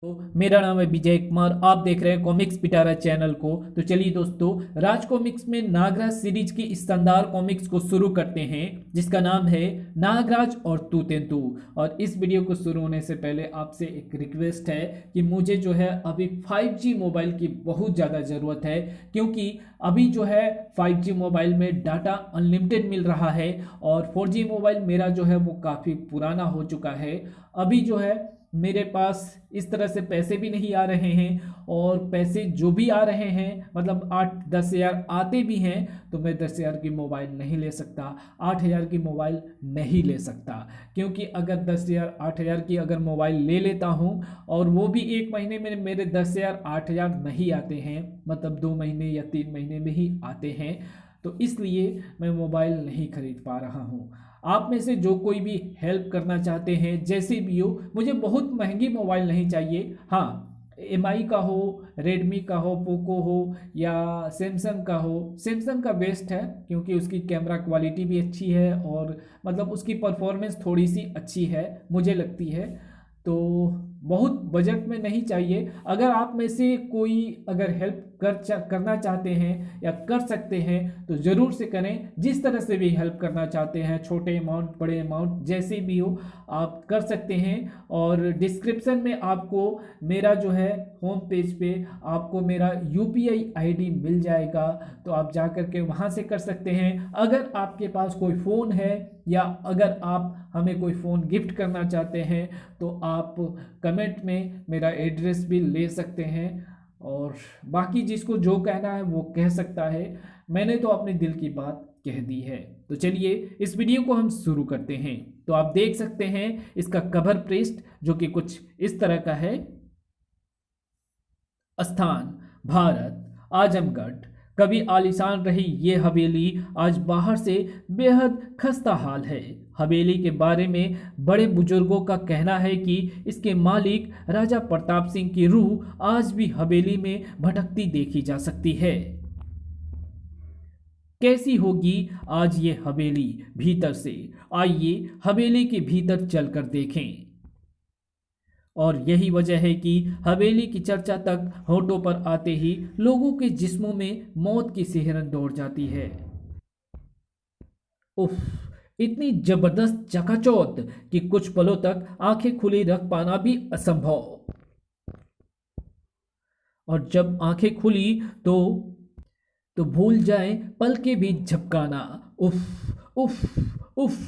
तो मेरा नाम है विजय कुमार। आप देख रहे हैं कॉमिक्स पिटारा चैनल को। तो चलिए दोस्तों, राज कॉमिक्स में नागराज सीरीज की इस शानदार कॉमिक्स को शुरू करते हैं, जिसका नाम है नागराज और तू तेंदू। और इस वीडियो को शुरू होने से पहले आपसे एक रिक्वेस्ट है कि मुझे जो है अभी 5G मोबाइल की बहुत ज़्यादा ज़रूरत है, क्योंकि अभी जो है 5G मोबाइल में डाटा अनलिमिटेड मिल रहा है और 4G मोबाइल मेरा जो है वो काफ़ी पुराना हो चुका है। अभी जो है मेरे पास इस तरह से पैसे भी नहीं आ रहे हैं, और पैसे जो भी आ रहे हैं मतलब 8-10 हज़ार आते भी हैं, तो मैं 10 हज़ार की मोबाइल नहीं ले सकता, 8 हज़ार की मोबाइल नहीं ले सकता। क्योंकि अगर 10 हज़ार 8 हज़ार की अगर मोबाइल ले लेता हूँ और वो भी एक महीने में मेरे 10 हज़ार 8 हज़ार नहीं आते हैं, मतलब 2 महीने या 3 महीने में ही आते हैं, तो इसलिए मैं मोबाइल नहीं खरीद पा रहा हूँ। आप में से जो कोई भी हेल्प करना चाहते हैं, जैसे भी हो, मुझे बहुत महंगी मोबाइल नहीं चाहिए। हाँ, एमआई का हो, रेडमी का हो, पोको हो या सैमसंग का हो। सैमसंग का बेस्ट है क्योंकि उसकी कैमरा क्वालिटी भी अच्छी है और मतलब उसकी परफॉर्मेंस थोड़ी सी अच्छी है मुझे लगती है। तो बहुत बजट में नहीं चाहिए। अगर आप में से कोई अगर हेल्प करना चाहते हैं या कर सकते हैं तो ज़रूर से करें। जिस तरह से भी हेल्प करना चाहते हैं, छोटे अमाउंट बड़े अमाउंट जैसे भी हो, आप कर सकते हैं। और डिस्क्रिप्शन में आपको मेरा जो है होम पेज पे आपको मेरा यूपीआई आईडी मिल जाएगा, तो आप जा कर के वहाँ से कर सकते हैं। अगर आपके पास कोई फ़ोन है या अगर आप हमें कोई फ़ोन गिफ्ट करना चाहते हैं तो आप कमेंट में मेरा एड्रेस भी ले सकते हैं। और बाकी जिसको जो कहना है वो कह सकता है। मैंने तो अपने दिल की बात कह दी है। तो चलिए इस वीडियो को हम शुरू करते हैं। तो आप देख सकते हैं इसका कवर पृष्ठ जो कि कुछ इस तरह का है। स्थान भारत आजमगढ़। कभी आलीशान रही ये हवेली आज बाहर से बेहद खस्ता हाल है। हवेली के बारे में बड़े बुजुर्गों का कहना है कि इसके मालिक राजा प्रताप सिंह की रूह आज भी हवेली में भटकती देखी जा सकती है। कैसी होगी आज ये हवेली भीतर से? आइए हवेली के भीतर चलकर देखें। और यही वजह है कि हवेली की चर्चा तक होठों पर आते ही लोगों के जिस्मों में मौत की सिहरन दौड़ जाती है। उफ, इतनी जबरदस्त चकाचौंध कि कुछ पलों तक आंखें खुली रख पाना भी असंभव। और जब आंखें खुली तो भूल जाए पल के भी झपकाना। उफ उफ उफ।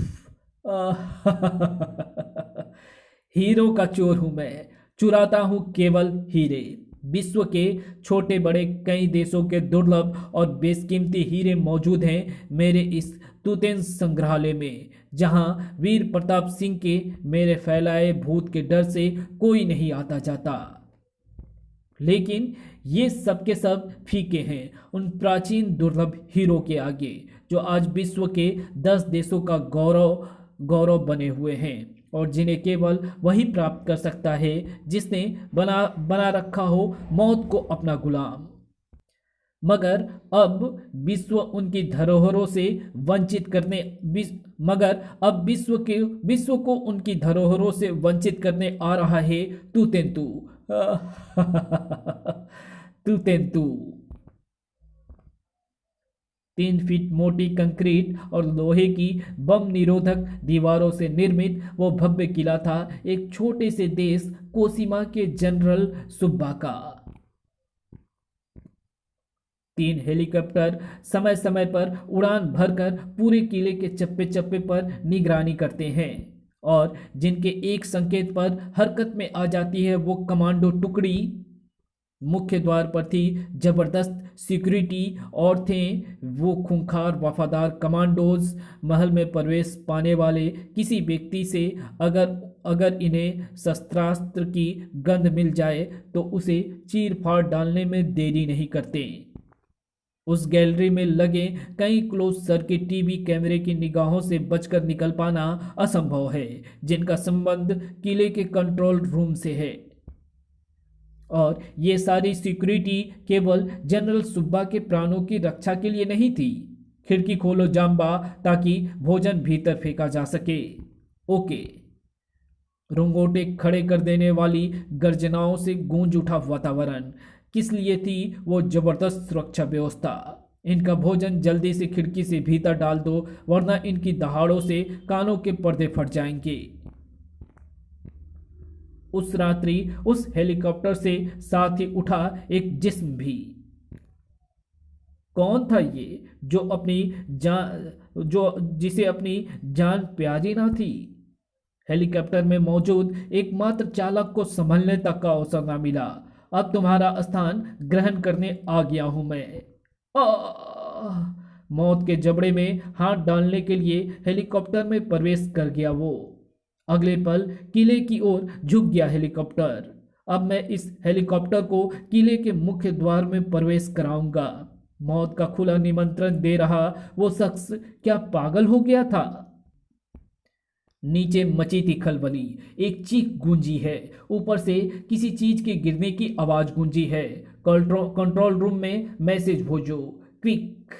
हीरो का चोर हूं मैं, चुराता हूं केवल हीरे। विश्व के छोटे बड़े कई देशों के दुर्लभ और बेशकीमती हीरे मौजूद हैं मेरे इस तुतेन संग्रहालय में, जहां वीर प्रताप सिंह के मेरे फैलाए भूत के डर से कोई नहीं आता जाता। लेकिन ये सब के सब फीके हैं उन प्राचीन दुर्लभ हीरो के आगे, जो आज विश्व के 10 देशों का गौरव गौरव बने हुए हैं और जिन्हें केवल वही प्राप्त कर सकता है जिसने बना बना रखा हो मौत को अपना गुलाम। मगर अब विश्व उनकी धरोहरों से वंचित करने मगर अब विश्व को उनकी धरोहरों से वंचित करने आ रहा है तू तेंतु। तू तेंतु। 3 फीट मोटी कंक्रीट और लोहे की बम निरोधक दीवारों से निर्मित वो भव्य किला था एक छोटे से देश कोसीमा के जनरल सुब्बा का। 3 हेलीकॉप्टर समय समय पर उड़ान भरकर पूरे किले के चप्पे चप्पे पर निगरानी करते हैं, और जिनके एक संकेत पर हरकत में आ जाती है वो कमांडो टुकड़ी। मुख्य द्वार पर थी जबरदस्त सिक्योरिटी और थे वो खूंखार वफादार कमांडोज। महल में प्रवेश पाने वाले किसी व्यक्ति से अगर अगर इन्हें शस्त्रास्त्र की गंध मिल जाए तो उसे चीर फाड़ डालने में देरी नहीं करते। उस गैलरी में लगे कई क्लोज सर्किट टीवी कैमरे की निगाहों से बचकर निकल पाना असंभव है, जिनका संबंध किले के कंट्रोल रूम से है। और ये सारी सिक्योरिटी केवल जनरल सुब्बा के प्राणों की रक्षा के लिए नहीं थी। खिड़की खोलो जाम्बा ताकि भोजन भीतर फेंका जा सके। ओके। रोंगोटे खड़े कर देने वाली गर्जनाओं से गूंज उठा वातावरण। किस लिए थी वो जबरदस्त सुरक्षा व्यवस्था? इनका भोजन जल्दी से खिड़की से भीतर डाल दो, वरना इनकी दहाड़ों से कानों के पर्दे फट जाएंगे। उस रात्रि उस हेलीकॉप्टर से साथ ही उठा एक जिस्म भी। कौन था ये जो अपनी जान जो जिसे अपनी जान प्यारी ना थी? हेलीकॉप्टर में मौजूद एकमात्र चालक को संभलने तक का अवसर ना मिला। अब तुम्हारा स्थान ग्रहण करने आ गया हूं मैं। आह! मौत के जबड़े में हाथ डालने के लिए हेलीकॉप्टर में प्रवेश कर गया वो। अगले पल किले की ओर झुक गया हेलीकॉप्टर। अब मैं इस हेलीकॉप्टर को किले के मुख्य द्वार में प्रवेश कराऊंगा। मौत का खुला निमंत्रण दे रहा वो शख्स क्या पागल हो गया था? नीचे मची थी खलबली। एक चीख गूंजी है, ऊपर से किसी चीज के गिरने की आवाज गूंजी है। कंट्रोल रूम में मैसेज भेजो, क्विक।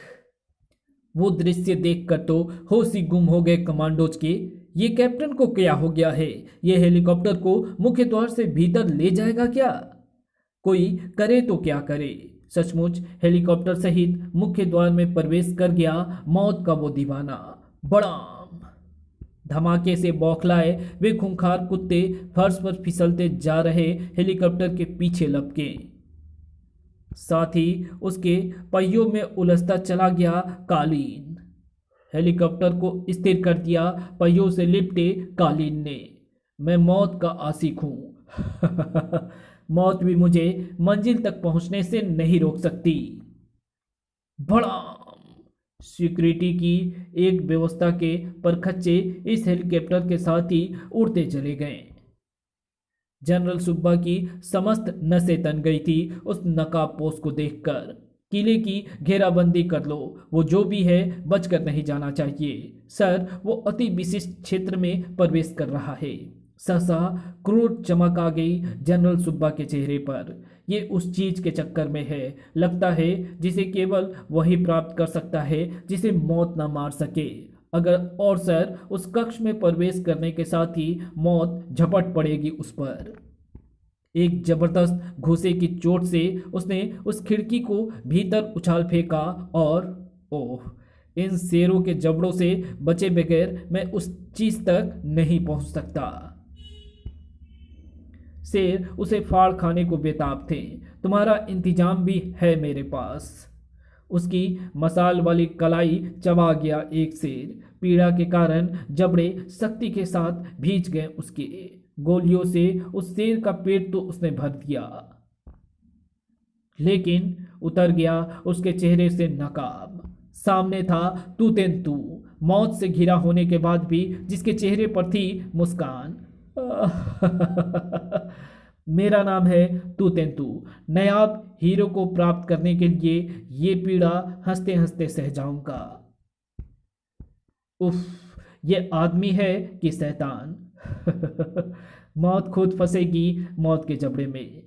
वो दृश्य देखकर तो होश ही गुम हो गए कमांडोज के। ये कैप्टन को क्या हो गया है? ये हेलीकॉप्टर को मुख्य द्वार से भीतर ले जाएगा क्या? कोई करे तो क्या करे। सचमुच हेलीकॉप्टर सहित मुख्य द्वार में प्रवेश कर गया मौत का वो दीवाना। बड़ा धमाके से बौखलाए वे खूंखार कुत्ते फर्श पर फिसलते जा रहे हेलीकॉप्टर के पीछे लपके। साथ ही उसके पहियों में उलझता चला गया कालीन। हेलीकॉप्टर को स्थिर कर दिया पहियों से लिपटे कालीन ने। मैं मौत का आशिक हूं। मौत भी मुझे मंजिल तक पहुंचने से नहीं रोक सकती। बड़ा सिक्योरिटी की एक व्यवस्था के परखच्चे इस हेलीकॉप्टर के साथ ही उड़ते चले गए। जनरल सुब्बा की समस्त नसें तन गई थी उस नकाबपोश को देखकर। किले की घेराबंदी कर लो, वो जो भी है बचकर नहीं जाना चाहिए। सर, वो अति विशिष्ट क्षेत्र में प्रवेश कर रहा है। सहसा क्रूर चमक आ गई जनरल सुब्बा के चेहरे पर। ये उस चीज के चक्कर में है, लगता है, जिसे केवल वही प्राप्त कर सकता है जिसे मौत ना मार सके। अगर और सर, उस कक्ष में प्रवेश करने के साथ ही मौत झपट पड़ेगी उस पर। एक जबरदस्त घूंसे की चोट से उसने उस खिड़की को भीतर उछाल फेंका और ओह, इन शेरों के जबड़ों से बचे बगैर मैं उस चीज तक नहीं पहुंच सकता। शेर उसे फाड़ खाने को बेताब थे। तुम्हारा इंतजाम भी है मेरे पास। उसकी मसाल वाली कलाई चबा गया एक शेर। पीड़ा के कारण जबड़े सख्ती के साथ भींच गए उसके। गोलियों से उस शेर का पेट तो उसने भर दिया, लेकिन उतर गया उसके चेहरे से नकाब। सामने था तू मौत से घिरा होने के बाद भी जिसके चेहरे पर थी मुस्कान। मेरा नाम है तू। नायाब हीरो को प्राप्त करने के लिए ये पीड़ा हंसते हंसते सह जाऊंगा। उफ, ये आदमी है कि शैतान। मौत खुद फंसेगी मौत के जबड़े में।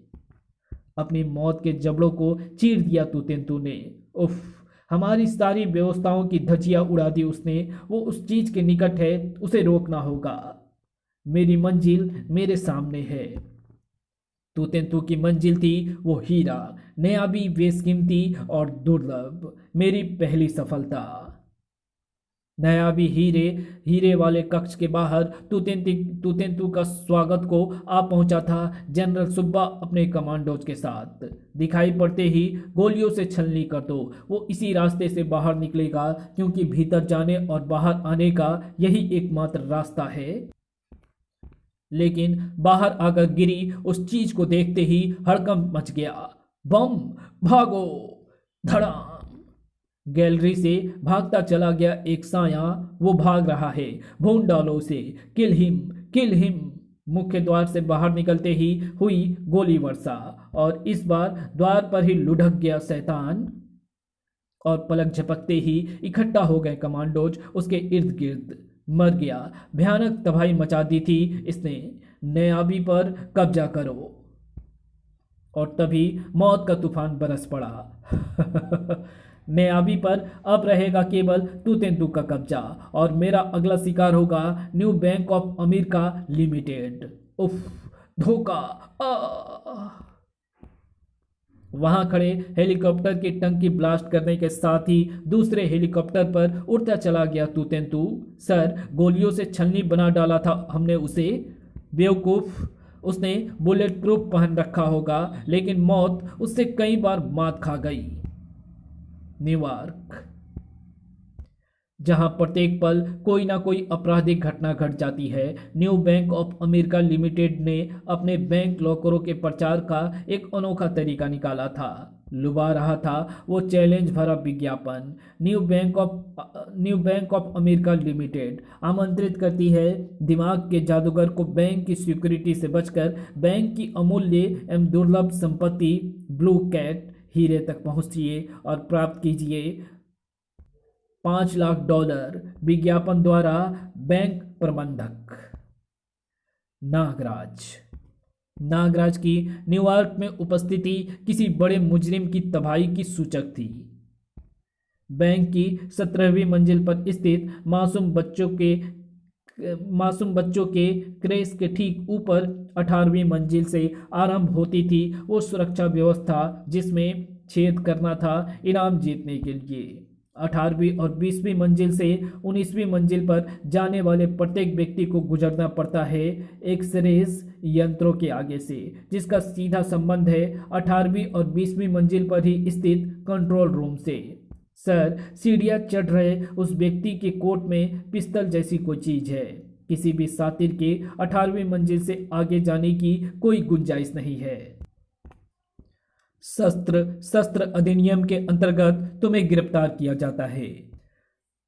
अपनी मौत के जबड़ों को चीर दिया तू ने। उफ, हमारी सारी व्यवस्थाओं की धज्जियां उड़ा दी उसने। वो उस चीज के निकट है, उसे रोकना होगा। मेरी मंजिल मेरे सामने है। तू की मंजिल थी वो हीरा, नायाबी, बेशकीमती और दुर्लभ। मेरी पहली सफलता। नायाबी हीरे वाले कक्ष के बाहर तू का स्वागत को आ पहुंचा था जनरल सुब्बा अपने कमांडोज के साथ। दिखाई पड़ते ही गोलियों से छलनी कर दो। वो इसी रास्ते से बाहर निकलेगा, क्योंकि भीतर जाने और बाहर आने का यही एकमात्र रास्ता है। लेकिन बाहर आकर गिरी उस चीज को देखते ही हड़कंप मच गया। बम! भागो! धड़ाम! गैलरी से भागता चला गया एक साया। वो भाग रहा है। भून डालो उसे। Kill him. मुख्य द्वार से बाहर निकलते ही हुई गोली वर्षा, और इस बार द्वार पर ही लुढ़क गया शैतान। और पलक झपकते ही इकट्ठा हो गए कमांडोज उसके इर्द गिर्द। मर गया। भयानक तबाही मचा दी थी इसने। नायाबी पर कब्जा करो। और तभी मौत का तूफान बरस पड़ा। नायाबी पर अब रहेगा केवल तू तेंदू का कब्जा और मेरा अगला शिकार होगा new bank of America limited. उफ, धोखा। वहां खड़े हेलीकॉप्टर की टंकी ब्लास्ट करने के साथ ही दूसरे हेलीकॉप्टर पर उड़ता चला गया तू तेंदू। सर, गोलियों से छलनी बना डाला था हमने उसे। बेवकूफ, उसने बुलेट प्रूफ पहन रखा होगा, लेकिन मौत उससे कई बार मात खा गई। न्यूयॉर्क, जहां प्रत्येक पल कोई ना कोई आपराधिक घटना घट जाती है, new bank of America limited ने अपने बैंक लॉकरों के प्रचार का एक अनोखा तरीका निकाला था। लुभा रहा था वो चैलेंज भरा विज्ञापन। New bank of America limited आमंत्रित करती है दिमाग के जादूगर को बैंक की सिक्योरिटी से बचकर बैंक की अमूल्य एवं दुर्लभ संपत्ति ब्लू कैट हीरे तक पहुंचिए और प्राप्त कीजिए $5 लाख। विज्ञापन द्वारा बैंक प्रबंधक नागराज। नागराज की न्यूयॉर्क में उपस्थिति किसी बड़े मुजरिम की तबाही की सूचक थी। बैंक की 17वीं मंजिल पर स्थित मासूम बच्चों के क्रेश के ठीक ऊपर 18वीं मंजिल से आरंभ होती थी वो सुरक्षा व्यवस्था जिसमें छेद करना था इनाम जीतने के लिए। 18वीं और 20वीं मंजिल से 19वीं मंजिल पर जाने वाले प्रत्येक व्यक्ति को गुजरना पड़ता है एक्सरेस यंत्रों के आगे से, जिसका सीधा संबंध है 18वीं और 20वीं मंजिल पर ही स्थित कंट्रोल रूम से। सर, सीढ़ियां चढ़ रहे उस व्यक्ति के कोट में पिस्तल जैसी कोई चीज है। किसी भी सातिर के 18वीं मंजिल से आगे जाने की कोई गुंजाइश नहीं है। शस्त्र अधिनियम के अंतर्गत तुम्हें गिरफ्तार किया जाता है।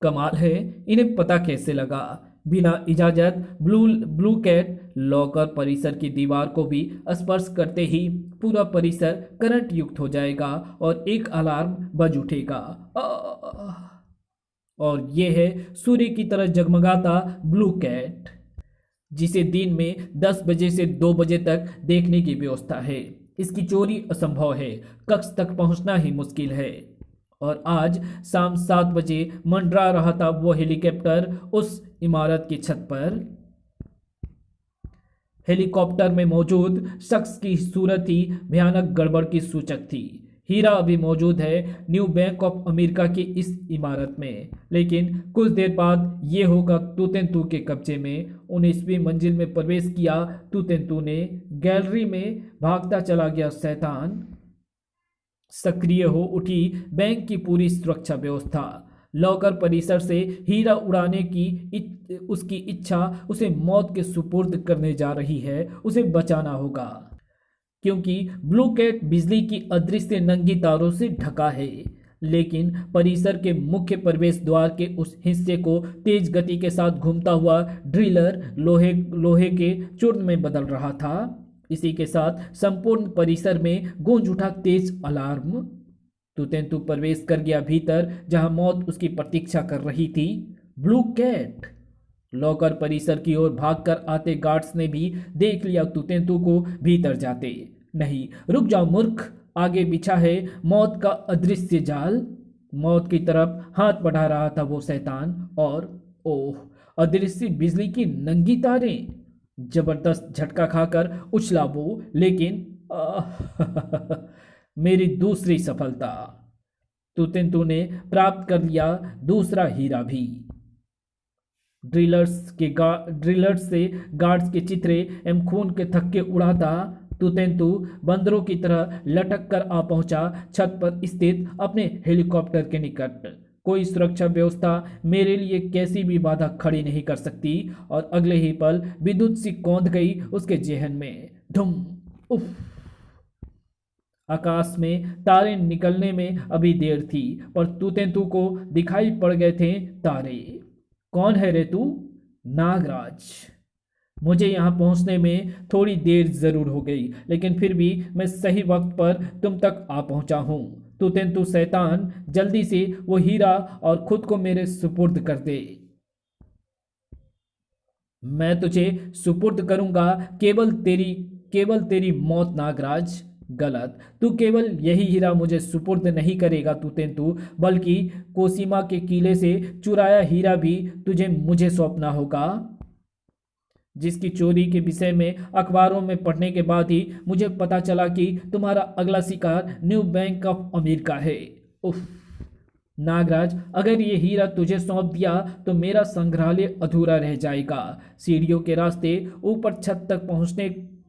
कमाल है, इन्हें पता कैसे लगा? बिना इजाजत ब्लू कैट लॉकर परिसर की दीवार को भी स्पर्श करते ही पूरा परिसर करंट युक्त हो जाएगा और एक अलार्म बज उठेगा। और यह है सूर्य की तरह जगमगाता ब्लू कैट, जिसे दिन में 10 बजे से 2 बजे तक देखने की व्यवस्था है। इसकी चोरी असंभव है, कक्ष तक पहुंचना ही मुश्किल है। और आज शाम 7 बजे मंडरा रहा था वो हेलीकॉप्टर उस इमारत की छत पर। हेलीकॉप्टर में मौजूद शख्स की सूरत ही भयानक गड़बड़ की सूचक थी। हीरा अभी मौजूद है न्यू बैंक ऑफ अमेरिका की इस इमारत में, लेकिन कुछ देर बाद ये होगा तू तेंदू के कब्जे में। 19वीं मंजिल में प्रवेश किया तू तेंदू ने। गैलरी में भागता चला गया शैतान। सक्रिय हो उठी बैंक की पूरी सुरक्षा व्यवस्था। लॉकर परिसर से हीरा उड़ाने की उसकी इच्छा उसे मौत के सुपुर्द करने जा रही है। उसे बचाना होगा, क्योंकि ब्लू कैट बिजली की अदृश्य नंगी तारों से ढका है। लेकिन परिसर के मुख्य प्रवेश द्वार के उस हिस्से को तेज गति के साथ घूमता हुआ ड्रिलर लोहे के चूर्ण में बदल रहा था। इसी के साथ संपूर्ण परिसर में गूंज उठा तेज अलार्म। तू तेंदू प्रवेश कर गया भीतर, जहां मौत उसकी प्रतीक्षा कर रही थी। ब्लू कैट लॉकर परिसर की ओर भागकर आते गार्ड्स ने भी देख लिया तू तेंदू को भीतर जाते। नहीं, रुक जाओ मूर्ख, आगे बिछा है मौत का अदृश्य जाल। मौत की तरफ हाथ बढ़ा रहा था वो शैतान, और ओह, अदृश्य बिजली की नंगी तारें। जबरदस्त झटका खाकर उछला वो, लेकिन मेरी दूसरी सफलता। तू तेंदू ने प्राप्त कर लिया दूसरा हीरा भी। ड्रिलर्स से गार्ड्स के चित्रे एवं खून के थक्के उड़ाता तू तेंदू बंदरों की तरह लटक कर आ पहुंचा छत पर स्थित अपने हेलीकॉप्टर के निकट। कोई सुरक्षा व्यवस्था मेरे लिए कैसी भी बाधा खड़ी नहीं कर सकती। और अगले ही पल विद्युत सी कौंध गई उसके जेहन में। धुम। उफ। आकाश में तारे निकलने में अभी देर थी, पर तू तेंदू को दिखाई पड़ गए थे तारे। कौन है रे तू? नागराज। मुझे यहाँ पहुँचने में थोड़ी देर जरूर हो गई, लेकिन फिर भी मैं सही वक्त पर तुम तक आ पहुँचा हूँ। तू तेंदू शैतान, जल्दी से वो हीरा और खुद को मेरे सुपुर्द कर दे। मैं तुझे सुपुर्द करूंगा केवल तेरी मौत नागराज। गलत। तू केवल यही हीरा मुझे सुपुर्द नहीं करेगा तूतेंतु, बल्कि कोसीमा के किले से चुराया हीरा भी तुझे मुझे सौंपना होगा, जिसकी चोरी के विषय में अखबारों में पढ़ने के बाद ही मुझे पता चला कि तुम्हारा अगला शिकार न्यू बैंक ऑफ अमेरिका है। उफ नागराज, अगर ये हीरा तुझे सौंप दिया तो मेरा संग्रहालय अधूरा रह जाएगा। सीढ़ियों के रास्ते ऊपर छत तक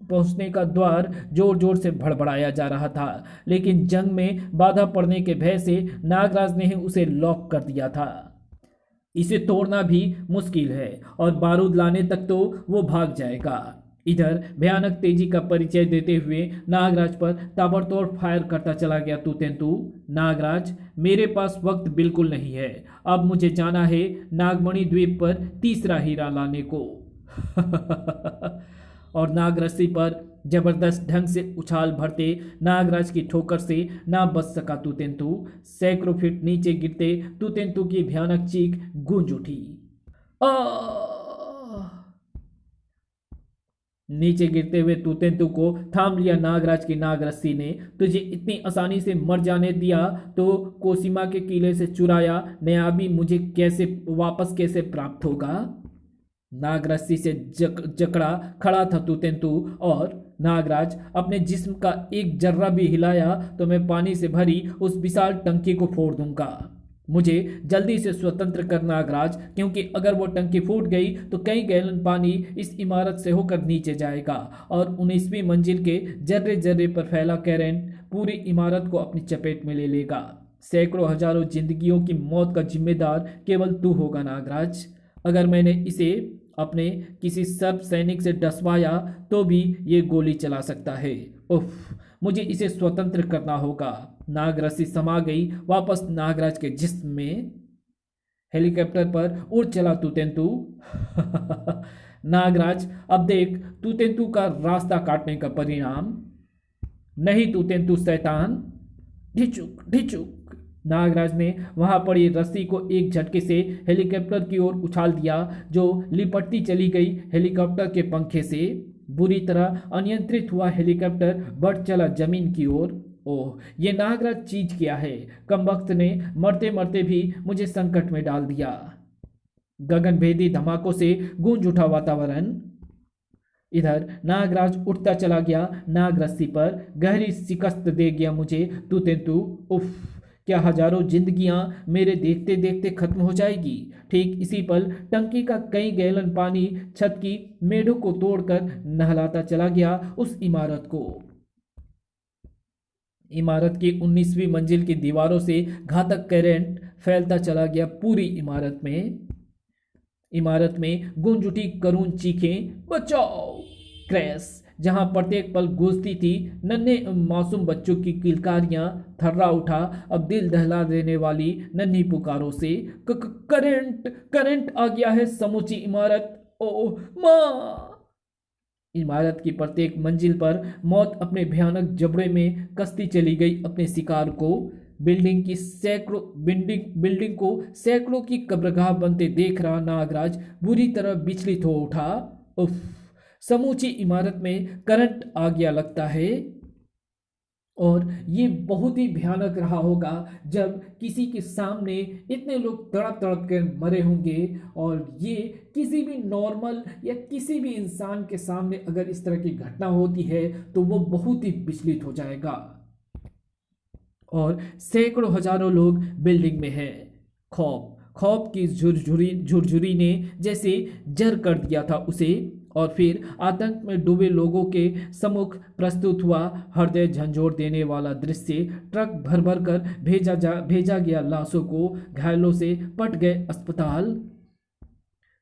पहुंचने का द्वार जोर जोर से भड़बड़ाया जा रहा था, लेकिन जंग में बाधा पड़ने के भय से नागराज ने उसे लॉक कर दिया था। इसे तोड़ना भी मुश्किल है और बारूद लाने तक तो वो भाग जाएगा। इधर भयानक तेजी का परिचय देते हुए नागराज पर ताबड़तोड़ फायर करता चला गया तूतेंतु। नागराज, मेरे पास वक्त बिल्कुल नहीं है, अब मुझे जाना है नागमणि द्वीप पर तीसरा हीरा लाने को। और नागरस्सी पर जबरदस्त ढंग से उछाल भरते नागराज की ठोकर से ना बच सका तूतेंतु। सैकड़ों फीट नीचे गिरते तूतेंतु की भयानक चीख गूंज उठी। नीचे गिरते हुए तूतेंतु को थाम लिया नागराज की नागरस्सी ने। तुझे इतनी आसानी से मर जाने दिया तो कोसीमा के किले से चुराया नयाबी मुझे वापस कैसे प्राप्त होगा? नागरस्सी से जकड़ा खड़ा था तूतेंतु। और नागराज, अपने जिस्म का एक जर्रा भी हिलाया तो मैं पानी से भरी उस विशाल टंकी को फोड़ दूंगा। मुझे जल्दी से स्वतंत्र कर नागराज, क्योंकि अगर वो टंकी फूट गई तो कई गैलन पानी इस इमारत से होकर नीचे जाएगा और 19वीं मंजिल के जर्रे जर्रे पर फैला करंट पूरी इमारत को अपनी चपेट में ले लेगा। सैकड़ों हजारों जिंदगियों की मौत का जिम्मेदार केवल तू होगा नागराज। अगर मैंने इसे अपने किसी सर्प सैनिक से डसवाया तो भी ये गोली चला सकता है। उफ, मुझे इसे स्वतंत्र करना होगा। नागरस्सी समा गई वापस नागराज के जिस्म में। हेलीकॉप्टर पर उड़ चला तूतेंतु। नागराज, अब देख तूतेंतु का रास्ता काटने का परिणाम। नहीं तूतेंतु शैतान, ढिचुक ढिचुक। नागराज ने वहां पड़ी रस्सी को एक झटके से हेलीकॉप्टर की ओर उछाल दिया, जो लिपटती चली गई हेलीकॉप्टर के पंखे से। बुरी तरह अनियंत्रित हुआ हेलीकॉप्टर बढ़ चला जमीन की ओर। ओह, ये नागराज चीज क्या है? कमबख्त ने मरते मरते भी मुझे संकट में डाल दिया। गगनभेदी धमाकों से गूंज उठा वातावरण। इधर नागराज उठता चला गया नागरस्सी पर, गहरी शिकस्त दे गया मुझे तूतेंतु। उफ, क्या हजारों जिंदगियां मेरे देखते देखते खत्म हो जाएगी। ठीक इसी पल टंकी का कई गैलन पानी छत की मेढ़ों को तोड़कर नहलाता चला गया उस इमारत को। इमारत की 19वीं मंजिल की दीवारों से घातक करंट फैलता चला गया पूरी इमारत में। इमारत में गूंज उठी करुण चीखें, बचाओ! क्रैश! जहां प्रत्येक पल गूंजती थी नन्हे मासूम बच्चों की किलकारियां। थर्रा उठा अब दिल दहला देने वाली नन्ही पुकारों से। करंट करंट आ गया है समूची इमारत। ओ माँ! इमारत की प्रत्येक मंजिल पर मौत अपने भयानक जबड़े में कसती चली गई अपने शिकार को। बिल्डिंग को सैकड़ों की कब्रगाह बनते देख रहा नागराज बुरी तरह विचलित हो उठा। उफ, समूची इमारत में करंट आ गया लगता है। और ये बहुत ही भयानक रहा होगा जब किसी के सामने इतने लोग तड़प तड़प कर मरे होंगे। और ये किसी भी नॉर्मल या किसी भी इंसान के सामने अगर इस तरह की घटना होती है तो वो बहुत ही विचलित हो जाएगा। और सैकड़ों हजारों लोग बिल्डिंग में हैं। खौफ की झुरझुरी ने जैसे जर कर दिया था उसे। और फिर आतंक में डूबे लोगों के सम्मुख प्रस्तुत हुआ हृदय झंझोर देने वाला दृश्य। ट्रक भर भर कर भेजा गया लाशों को, घायलों से पट गए अस्पताल।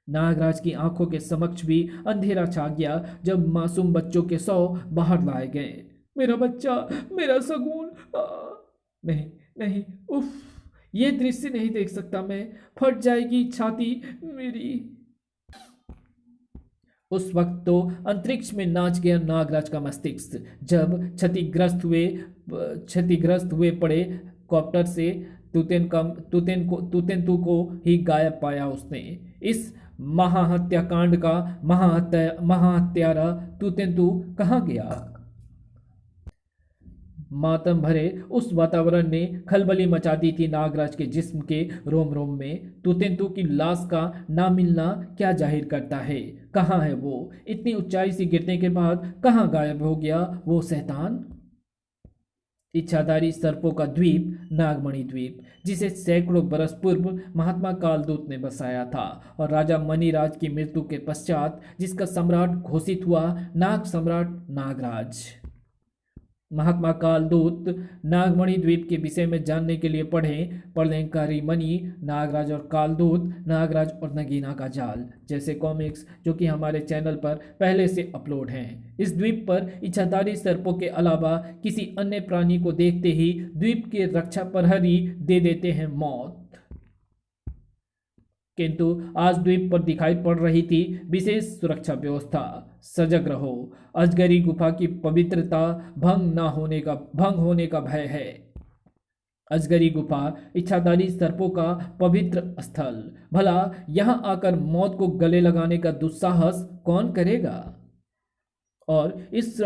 नागराज की आंखों के समक्ष भी अंधेरा छा गया जब मासूम बच्चों के शव बाहर लाए गए। मेरा बच्चा, मेरा सगुन! नहीं नहीं, उफ, ये दृश्य नहीं देख सकता मैं, फट जाएगी छाती मेरी। उस वक्त तो अंतरिक्ष में नाच गया नागराज का मस्तिष्क जब क्षतिग्रस्त हुए पड़े कॉप्टर से तूतेंतु को ही गायब पाया उसने। इस महाहत्याकांड का महाहत्यारा तूतेंतु कहाँ गया? मातम भरे उस वातावरण ने खलबली मचा दी थी नागराज के जिस्म के रोम रोम में। तुतेंतु की लाश का ना मिलना क्या जाहिर करता है? कहाँ है वो? इतनी ऊंचाई से गिरने के बाद कहाँ गायब हो गया वो शैतान? इच्छाधारी सर्पों का द्वीप नागमणि द्वीप, जिसे सैकड़ों बरस पूर्व महात्मा कालदूत ने बसाया था, और राजा मणिराज की मृत्यु के पश्चात जिसका सम्राट घोषित हुआ नाग सम्राट नागराज। महात्मा कालदूत नागमणि द्वीप के विषय में जानने के लिए पढ़ें प्रलयंकारी मणि, नागराज और कालदूत, नागराज और नगीना का जाल जैसे कॉमिक्स जो कि हमारे चैनल पर पहले से अपलोड हैं। इस द्वीप पर इच्छाधारी सर्पों के अलावा किसी अन्य प्राणी को देखते ही द्वीप के रक्षा प्रहरी दे देते हैं मौत। किंतु आज द्वीप पर दिखाई पड़ रही थी विशेष सुरक्षा व्यवस्था। सजग रहो, अजगरी गुफा की पवित्रता भंग होने का भय है। अजगरी गुफा इच्छाधारी सर्पों का पवित्र स्थल, भला यहां आकर मौत को गले लगाने का दुस्साहस कौन करेगा? और इस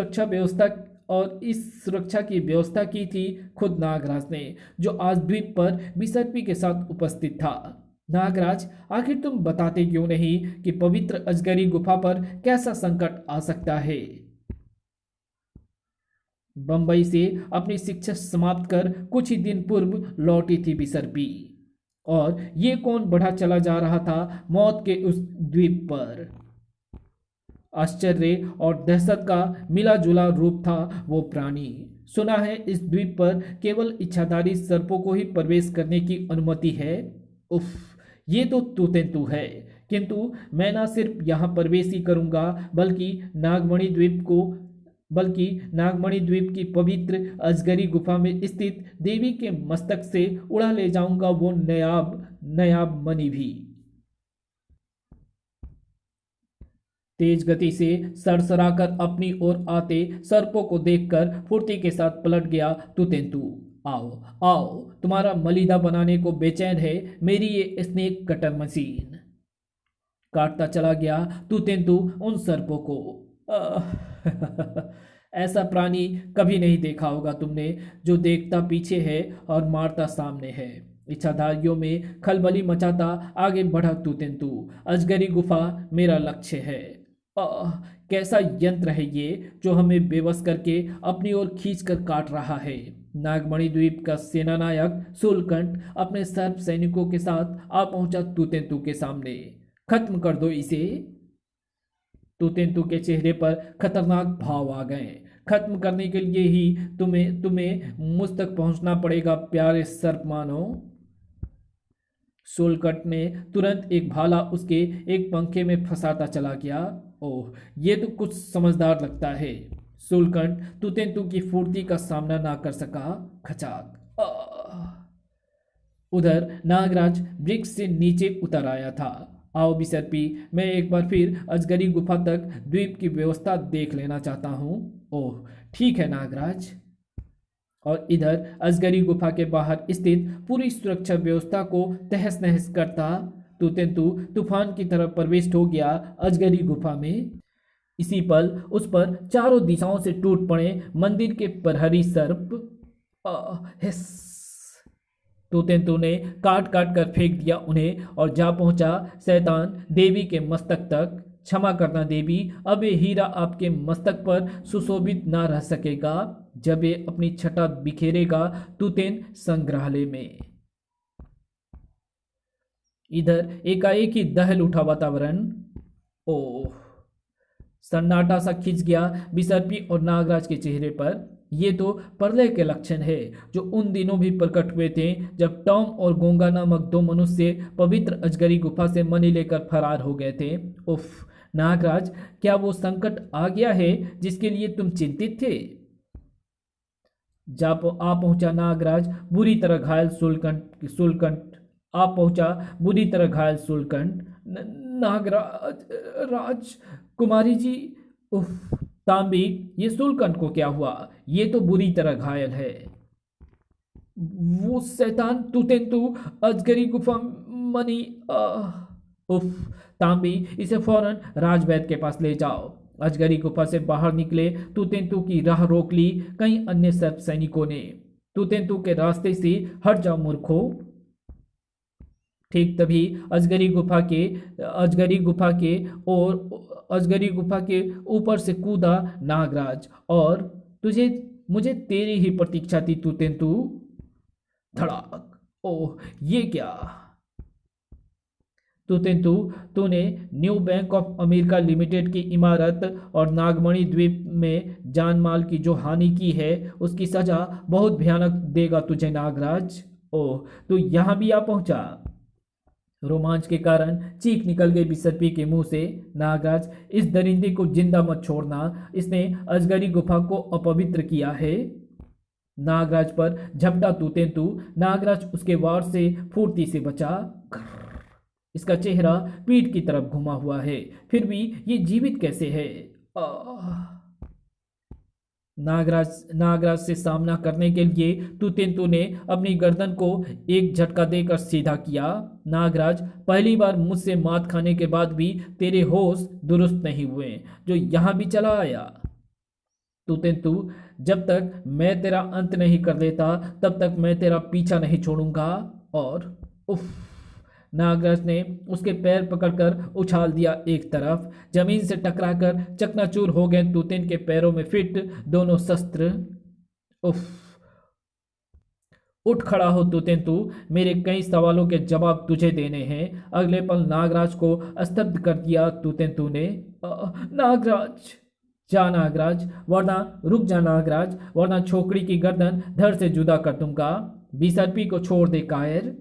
सुरक्षा की व्यवस्था की थी खुद नागराज ने, जो आज द्वीप पर बिसर्पी के साथ उपस्थित था। नागराज, आखिर तुम बताते क्यों नहीं कि पवित्र अजगरी गुफा पर कैसा संकट आ सकता है? बंबई से अपनी शिक्षा समाप्त कर कुछ ही दिन पूर्व लौटी थी बिसर्पी, और ये कौन बढ़ा चला जा रहा था मौत के उस द्वीप पर? आश्चर्य और दहशत का मिला जुला रूप था वो प्राणी। सुना है इस द्वीप पर केवल इच्छाधारी सर्पों को ही प्रवेश करने की अनुमति है। उफ, ये तो तुतेंतु है, किंतु मैं ना सिर्फ यहाँ प्रवेश ही करूँगा बल्कि नागमणि द्वीप की पवित्र अजगरी गुफा में स्थित देवी के मस्तक से उड़ा ले जाऊंगा वो नायाब मणि भी। तेज गति से सरसराकर अपनी ओर आते सर्पों को देखकर फुर्ती के साथ पलट गया तुतेंतु। आओ आओ, तुम्हारा मलिदा बनाने को बेचैन है मेरी ये स्नेक कटर मशीन। काटता चला गया तुतेंतु उन सर्पों को। ऐसा प्राणी कभी नहीं देखा होगा तुमने, जो देखता पीछे है और मारता सामने है। इच्छाधारियों में खलबली मचाता आगे बढ़ा तुतेंतु। अजगरी गुफा मेरा लक्ष्य है। कैसा यंत्र है ये जो हमें बेबस करके अपनी ओर खींच कर काट रहा है? नागमणि द्वीप का सेनानायक शूलकंठ अपने सर्प सैनिकों के साथ आ पहुंचा तुतेंतु के सामने। खत्म कर दो इसे। तुतेंतु के चेहरे पर खतरनाक भाव आ गए। खत्म करने के लिए ही तुम्हें मुझ तक पहुंचना पड़ेगा प्यारे सर्प मानो। शूलकंठ ने तुरंत एक भाला उसके एक पंखे में फंसाता चला गया। ओह, ये तो कुछ समझदार लगता है। शूलकंठ तुतेंतु की फुर्ती का सामना ना कर सका। खचाक। उधर नागराज वृक्ष से नीचे उतर आया था। आओ बिसर्पी, मैं एक बार फिर अजगरी गुफा तक द्वीप की व्यवस्था देख लेना चाहता हूँ। ओह ठीक है नागराज। और इधर अजगरी गुफा के बाहर स्थित पूरी सुरक्षा व्यवस्था को तहस नहस करता तुतेंतु तूफान की तरह प्रविष्ट हो गया अजगरी गुफा में। इसी पल उस पर चारों दिशाओं से टूट पड़े मंदिर के प्रहरी सर्प। हिस। तुतेंतु ने काट काट कर फेंक दिया उन्हें और जा पहुंचा शैतान देवी के मस्तक तक। क्षमा करना देवी, अब ये हीरा आपके मस्तक पर सुशोभित ना रह सकेगा जब ये अपनी छटा बिखेरेगा तुतेन संग्रहालय में। इधर एकाएक ही दहल उठा वातावरण। ओह, सन्नाटा सा खिंच गया बिसर्पी और नागराज के चेहरे पर। ये तो प्रलय के लक्षण है जो उन दिनों भी प्रकट हुए थे जब टॉम और गोंगा नामक दो मनुष्य पवित्र अजगरी गुफा से मणि लेकर फरार हो गए थे। उफ नागराज, क्या वो संकट आ गया है जिसके लिए तुम चिंतित थे? आ पहुंचा नागराज बुरी तरह घायल शूलकंठ आ पहुंचा बुरी तरह घायल शूलकंठ। नागराज कुमारी जी। उफ तांबी, ये शूलकंठ को क्या हुआ? ये तो बुरी तरह घायल है। वो शैतान तुतेंतु अजगरी गुफा मणि। उफ तांबी, इसे फौरन राजवैद्य के पास ले जाओ। अजगरी गुफा से बाहर निकले तूतेंतु की राह रोक ली कई अन्य सर्प सैनिकों ने। तूतेंतु के रास्ते से हट जाओ मूर्खों। ठीक तभी अजगरी गुफा के ऊपर से कूदा नागराज और तुझे मुझे तेरी ही प्रतीक्षा थी तूतेंतु। धड़ाक। ओह ये क्या। तूतेंतु तूने new bank of America limited की इमारत और नागमणि द्वीप में जान माल की जो हानि की है उसकी सजा बहुत भयानक देगा तुझे नागराज। ओह तू यहां भी आ पहुंचा। रोमांच के कारण चीख निकल गई बिसर्पी के मुंह से। नागराज इस दरिंदे को जिंदा मत छोड़ना, इसने अजगरी गुफा को अपवित्र किया है। नागराज पर झपटा तूतेंतु। नागराज उसके वार से फुर्ती से बचा। इसका चेहरा पीठ की तरफ घुमा हुआ है, फिर भी ये जीवित कैसे है। नागराज से सामना करने के लिए तूतेंतु ने अपनी गर्दन को एक झटका देकर सीधा किया। नागराज पहली बार मुझसे मात खाने के बाद भी तेरे होश दुरुस्त नहीं हुए जो यहां भी चला आया। तूतेंतु जब तक मैं तेरा अंत नहीं कर लेता तब तक मैं तेरा पीछा नहीं छोड़ूंगा। और उफ। नागराज ने उसके पैर पकड़कर उछाल दिया एक तरफ। जमीन से टकराकर चकनाचूर हो गए तूतेन के पैरों में फिट दोनों शस्त्र। उफ। उठ खड़ा हो तूतेंतु, मेरे कई सवालों के जवाब तुझे देने हैं। अगले पल नागराज को स्तब्ध कर दिया तूतेंतु ने। नागराज जा नागराज, वरना रुक जा नागराज, वरना छोकरी की गर्दन धड़ से जुदा कर दूंगा। बिसर्पी को छोड़ दे कायर।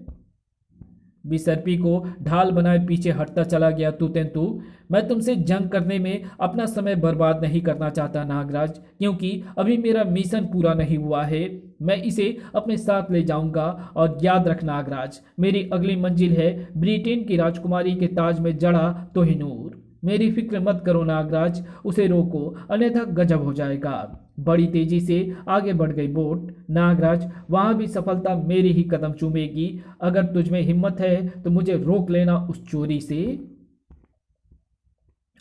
बिसर्पी को ढाल बनाए पीछे हटता चला गया तूतेंतु। मैं तुमसे जंग करने में अपना समय बर्बाद नहीं करना चाहता नागराज, क्योंकि अभी मेरा मिशन पूरा नहीं हुआ है। मैं इसे अपने साथ ले जाऊंगा और याद रख नागराज, मेरी अगली मंजिल है ब्रिटेन की राजकुमारी के ताज में जड़ा कोहिनूर। मेरी फिक्र मत करो नागराज, उसे रोको अन्यथा गजब हो जाएगा। बड़ी तेजी से आगे बढ़ गई बोट। नागराज वहां भी सफलता मेरी ही कदम चूमेगी। अगर तुझमें हिम्मत है तो मुझे रोक लेना उस चोरी से।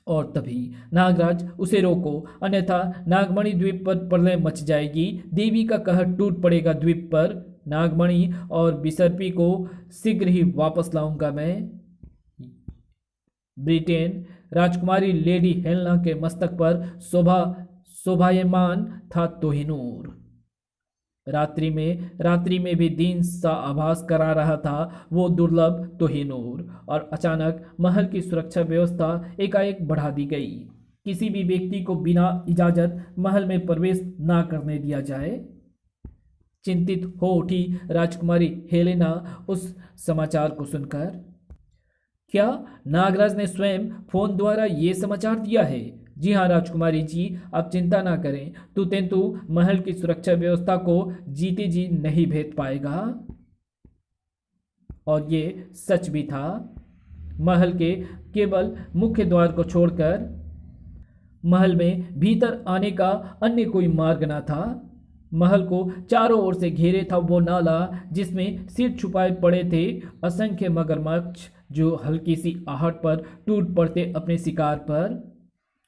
और तभी नागराज उसे रोको अन्यथा नागमणि द्वीप पर प्रलय मच जाएगी। देवी का कहर टूट पड़ेगा द्वीप पर। नागमणि और बिसर्पी को शीघ्र ही वापस लाऊंगा मैं। ब्रिटेन राजकुमारी लेडी हेलेना के मस्तक पर शोभायमान था कोहिनूर। रात्रि में भी दिन सा आभास करा रहा था वो दुर्लभ कोहिनूर। और अचानक महल की सुरक्षा व्यवस्था एकाएक बढ़ा दी गई। किसी भी व्यक्ति को बिना इजाजत महल में प्रवेश ना करने दिया जाए। चिंतित हो उठी राजकुमारी हेलेना उस समाचार को सुनकर। क्या नागराज ने स्वयं फोन द्वारा ये समाचार दिया है? जी हाँ राजकुमारी जी, आप चिंता ना करें। तूतेंतु महल की सुरक्षा व्यवस्था को जीते जी नहीं भेद पाएगा। और ये सच भी था। महल के केवल मुख्य द्वार को छोड़कर महल में भीतर आने का अन्य कोई मार्ग न था। महल को चारों ओर से घेरे था वो नाला जिसमें सिर छुपाए पड़े थे असंख्य मगरमच्छ जो हल्की सी आहट पर टूट पड़ते अपने शिकार पर।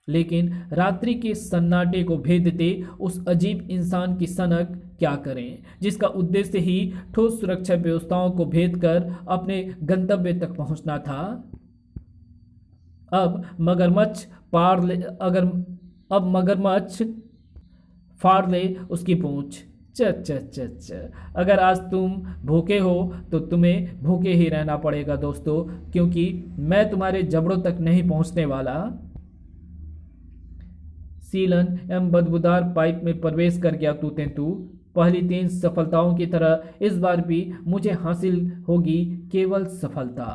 लेकिन रात्रि के सन्नाटे को भेदते उस अजीब इंसान की सनक क्या करें, जिसका उद्देश्य ही ठोस सुरक्षा व्यवस्थाओं को भेदकर अपने गंतव्य तक पहुंचना था। अब मगरमच्छ फाड़ ले उसकी पूंछ। च अगर आज तुम भूखे हो तो तुम्हें भूखे ही रहना पड़ेगा दोस्तों, क्योंकि मैं तुम्हारे जबड़ों तक नहीं पहुंचने वाला। सीलन एवं बदबूदार पाइप में प्रवेश कर गया तूतेंतु। पहली 3 सफलताओं की तरह इस बार भी मुझे हासिल होगी केवल सफलता।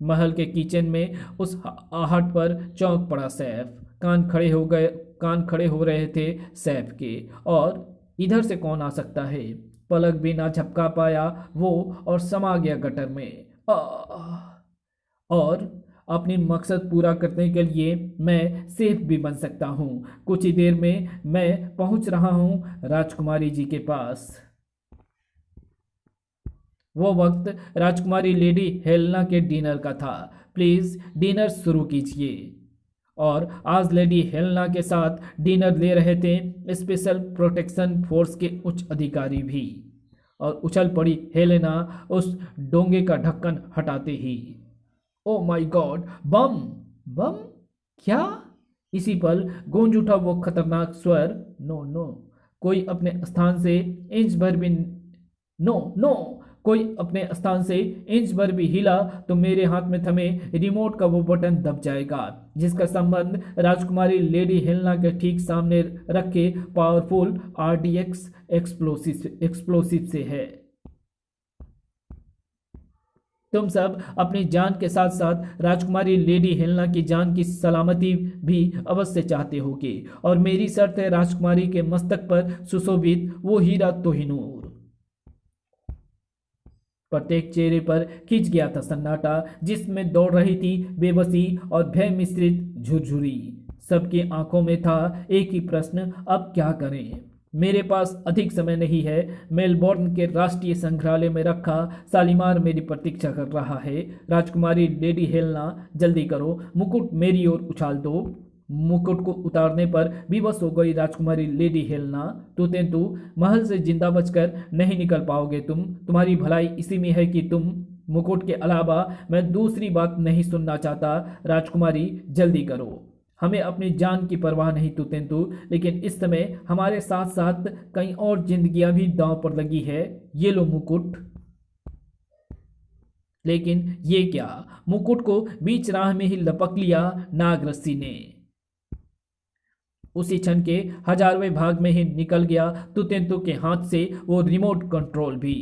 महल के किचन में उस आहट पर चौंक पड़ा सैफ। कान खड़े हो रहे थे सैफ के। और इधर से कौन आ सकता है? पलक भी ना झपका पाया वो और समा गया गटर में। और अपनी मकसद पूरा करने के लिए मैं सेफ भी बन सकता हूँ। कुछ ही देर में मैं पहुँच रहा हूँ राजकुमारी जी के पास। वो वक्त राजकुमारी लेडी हेलेना के डिनर का था। प्लीज डिनर शुरू कीजिए। और आज लेडी हेलेना के साथ डिनर ले रहे थे स्पेशल प्रोटेक्शन फोर्स के उच्च अधिकारी भी। और उछल पड़ी हेलेना उस डोंगे का ढक्कन हटाते ही। ओ माय गॉड, बम! बम? क्या? इसी पल गूंज उठा वो खतरनाक स्वर, नो नो, कोई अपने स्थान से इंच भर भी, नो नो, कोई अपने स्थान से इंच भर भी हिला तो मेरे हाथ में थमे रिमोट का वो बटन दब जाएगा जिसका संबंध राजकुमारी लेडी हेलेना के ठीक सामने रखे पावरफुल आरडीएक्स एक्सप्लोसिव से है। तुम सब अपनी जान के साथ साथ राजकुमारी लेडी हेलेना की जान की सलामती भी अवश्य चाहते होगे, और मेरी शर्त है राजकुमारी के मस्तक पर सुशोभित वो हीरा कोहिनूर। प्रत्येक चेहरे पर खिंच गया था सन्नाटा जिसमें दौड़ रही थी बेबसी और भय मिश्रित झुरझुरी। सबकी आंखों में था एक ही प्रश्न, अब क्या करें? मेरे पास अधिक समय नहीं है। मेलबोर्न के राष्ट्रीय संग्रहालय में रखा शालीमार मेरी प्रतीक्षा कर रहा है। राजकुमारी लेडी हेलेना, जल्दी करो, मुकुट मेरी ओर उछाल दो। मुकुट को उतारने पर विवश हो गई राजकुमारी लेडी हेलेना। तू महल से जिंदा बचकर नहीं निकल पाओगे तुम। तुम्हारी भलाई इसी में है कि तुम, मुकुट के अलावा मैं दूसरी बात नहीं सुनना चाहता। राजकुमारी जल्दी करो, हमें अपनी जान की परवाह नहीं तुतेंतु, लेकिन इस समय हमारे साथ साथ कई और जिंदगियां भी दांव पर लगी है। ये लो मुकुट। लेकिन ये क्या? मुकुट को बीच राह में ही लपक लिया नागरस्सी ने। उसी क्षण के हजारवें भाग में ही निकल गया तुतेंतु के हाथ से वो रिमोट कंट्रोल भी।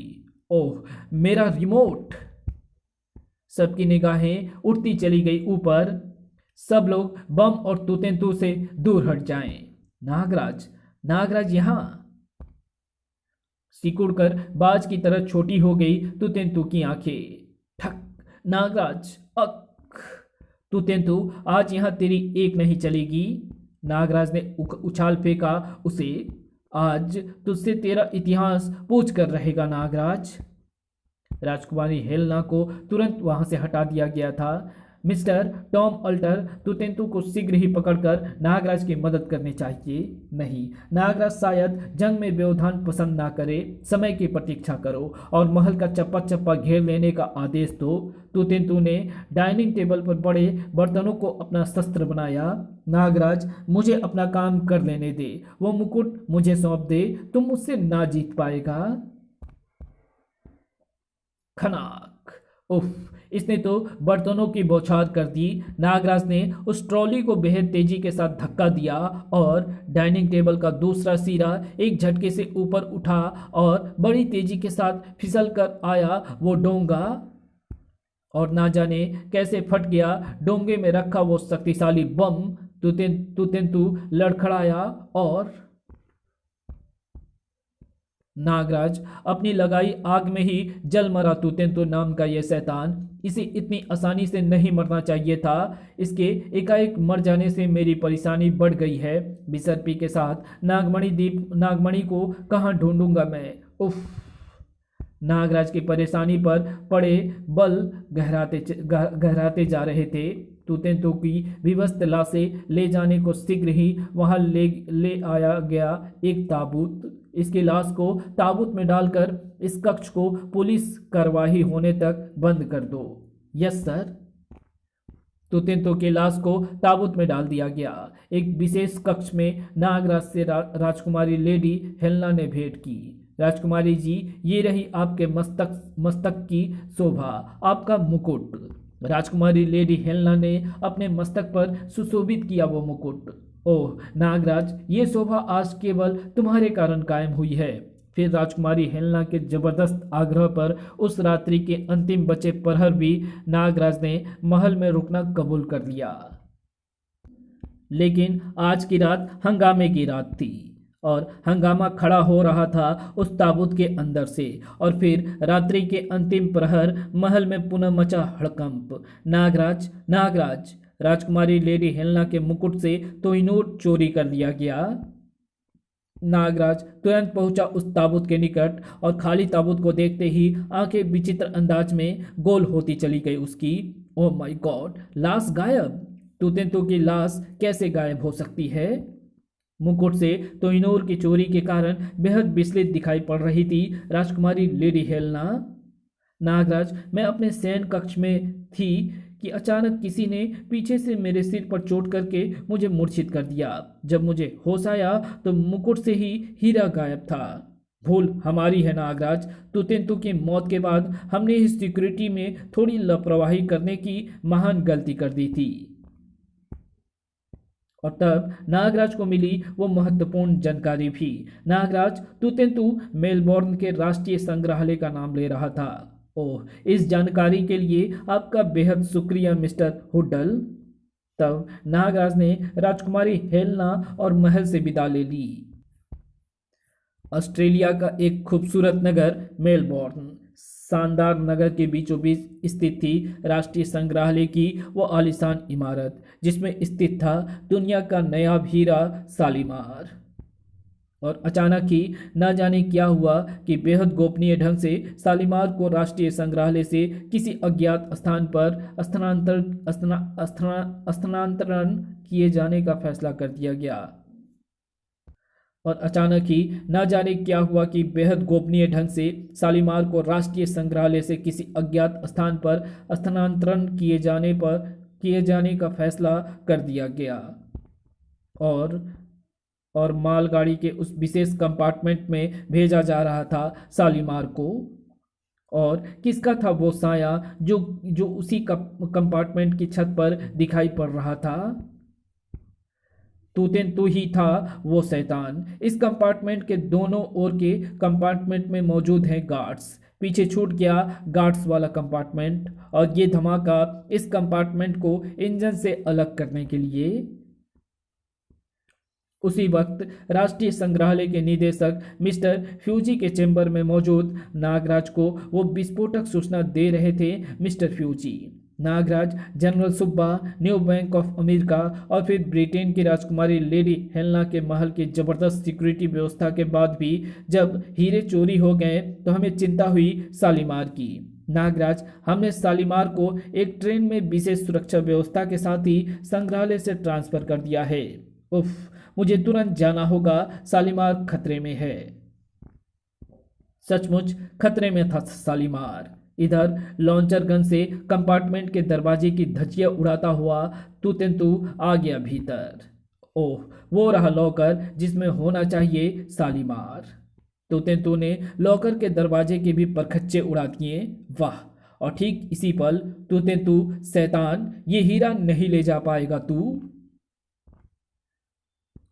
ओह, मेरा रिमोट! सबकी निगाहें उठती चली गई ऊपर। सब लोग बम और तुतेंतु से दूर हट जाएं। नागराज, नागराज यहाँ! सिकुड़कर बाज की तरह छोटी हो गई तुतेंतु की आंखें। ठक! नागराज, अक! तुतेंतु, आज यहाँ तेरी एक नहीं चलेगी। नागराज ने उछाल फेंका उसे। आज तुझसे तेरा इतिहास पूछ कर रहेगा नागराज। राजकुमारी हेलेना को तुरंत वहां से हटा दिया गया था। मिस्टर टॉम अल्टर, तुतेंतु को शीघ्र ही पकड़कर नागराज की मदद करनी चाहिए। नहीं, नागराज शायद जंग में व्यवधान पसंद ना करे। समय की प्रतीक्षा करो और महल का चप्पा चप्पा घेर लेने का आदेश दो। तुतेंतु ने डाइनिंग टेबल पर पड़े बर्तनों को अपना शस्त्र बनाया। नागराज, मुझे अपना काम कर लेने दे। वो मुकुट मुझे सौंप दे, तुम मुझसे ना जीत पाएगा। खनाक! उफ! इसने तो बर्तनों की बौछार कर दी। नागराज ने उस ट्रॉली को बेहद तेजी के साथ धक्का दिया और डाइनिंग टेबल का दूसरा सिरा एक झटके से ऊपर उठा और बड़ी तेजी के साथ फिसल कर आया वो डोंगा, और ना जाने कैसे फट गया डोंगे में रखा वो शक्तिशाली बम। तुतेंतु लड़खड़ाया और नागराज अपनी लगाई आग में ही जल मरा। तुतेंतु नाम का यह शैतान, इसे इतनी आसानी से नहीं मरना चाहिए था। इसके एकाएक मर जाने से मेरी परेशानी बढ़ गई है। बिसर्पी के साथ नागमणि को कहाँ ढूंढूंगा मैं? उफ! नागराज की परेशानी पर पड़े बल गहराते जा रहे थे। तुतेंतु की विवश लाशें ले जाने को शीघ्र ही वहां ले आया गया एक ताबूत। इसकी लाश को ताबूत में डालकर इस कक्ष को पुलिस कार्यवाही होने तक बंद कर दो। Yes sir. तुतेंतु की लाश को ताबूत में डाल दिया गया। एक विशेष कक्ष में नागराज से राजकुमारी लेडी हेलेना ने भेंट की। राजकुमारी जी, ये रही आपके मस्तक की शोभा, आपका मुकुट। राजकुमारी लेडी हेलेना ने अपने मस्तक पर सुशोभित किया वो मुकुट। ओह नागराज, ये शोभा आज केवल तुम्हारे कारण कायम हुई है। फिर राजकुमारी हेलेना के जबरदस्त आग्रह पर उस रात्रि के अंतिम बचे प्रहर भी नागराज ने महल में रुकना कबूल कर लिया। लेकिन आज की रात हंगामे की रात थी और हंगामा खड़ा हो रहा था उस ताबूत के अंदर से। और फिर रात्रि के अंतिम प्रहर महल में पुनः मचा हड़कंप। नागराज, नागराज! राजकुमारी लेडी हेलेना के मुकुट से कोहिनूर चोरी कर लिया गया। नागराज तुरंत पहुंचा उस ताबूत के निकट और खाली ताबूत को देखते ही आंखें विचित्र अंदाज में गोल होती चली गई उसकी। ओह माय गॉड, लाश गायब! तूतेंतु की लाश कैसे गायब हो सकती है? मुकुट से तोइनूर की चोरी के कारण बेहद विचलित दिखाई पड़ रही थी राजकुमारी लेडी हेलेना। नागराज, मैं अपने शयन कक्ष में थी कि अचानक किसी ने पीछे से मेरे सिर पर चोट करके मुझे मूर्छित कर दिया। जब मुझे होश आया तो मुकुट से ही हीरा गायब था। भूल हमारी है नागराज। तूतेंतु की मौत के बाद हमने इस सिक्योरिटी में थोड़ी लापरवाही करने की महान गलती कर दी थी। और तब नागराज को मिली वो महत्वपूर्ण जानकारी भी। नागराज, तूतेंतु मेलबोर्न के राष्ट्रीय संग्रहालय का नाम ले रहा था। ओह, इस जानकारी के लिए आपका बेहद शुक्रिया मिस्टर हुडल। तब नागराज ने राजकुमारी हेलेना और महल से विदा ले ली। ऑस्ट्रेलिया का एक खूबसूरत नगर मेलबोर्न शानदार नगर के बीचों बीच स्थित थी राष्ट्रीय संग्रहालय की वो आलीशान इमारत, जिसमें स्थित था दुनिया का नया हीरा शालीमार। और अचानक ही न जाने क्या हुआ कि बेहद गोपनीय ढंग से शालीमार को राष्ट्रीय संग्रहालय से किसी अज्ञात स्थान पर स्थानांतरण किए जाने का फैसला कर दिया गया। और अचानक ही न जाने क्या हुआ कि बेहद गोपनीय ढंग से शालीमार को राष्ट्रीय संग्रहालय से किसी अज्ञात स्थान पर स्थानांतरण किए जाने का फैसला कर दिया गया। और मालगाड़ी के उस विशेष कंपार्टमेंट में भेजा जा रहा था शालीमार को। और किसका था वो साया जो उसी कंपार्टमेंट की छत पर दिखाई पड़ रहा था? तूतेंतु ही था वो शैतान। इस कंपार्टमेंट के दोनों ओर के कंपार्टमेंट में मौजूद हैं गार्ड्स। पीछे छूट गया गार्ड्स वाला कंपार्टमेंट, और ये धमाका इस कंपार्टमेंट को इंजन से अलग करने के लिए। उसी वक्त राष्ट्रीय संग्रहालय के निदेशक मिस्टर फ्यूजी के चेंबर में मौजूद नागराज को वो विस्फोटक सूचना दे रहे थे। Mister Fuji, Nagraj, general Subba, new bank of America और फिर ब्रिटेन की राजकुमारी लेडी हेलेना के महल की जबरदस्त सिक्योरिटी व्यवस्था के बाद भी जब हीरे चोरी हो गए तो हमें चिंता हुई शालीमार की। नागराज, हमने शालीमार को एक ट्रेन में विशेष सुरक्षा व्यवस्था के साथ ही संग्रहालय से ट्रांसफर कर दिया है। उफ, मुझे तुरंत जाना होगा। शालीमार खतरे में है। सचमुच खतरे में था शालीमार। इधर लॉन्चर गन से कंपार्टमेंट के दरवाजे की धज्जियां उड़ाता हुआ तूतेंतु आ गया भीतर। ओह, वो रहा लॉकर जिसमें होना चाहिए शालीमार। तूतेंतु ने लॉकर के दरवाजे के भी परखच्चे उड़ा दिए। वाह! और ठीक इसी पल, तूतेंतु शैतान, ये हीरा नहीं ले जा पाएगा तू।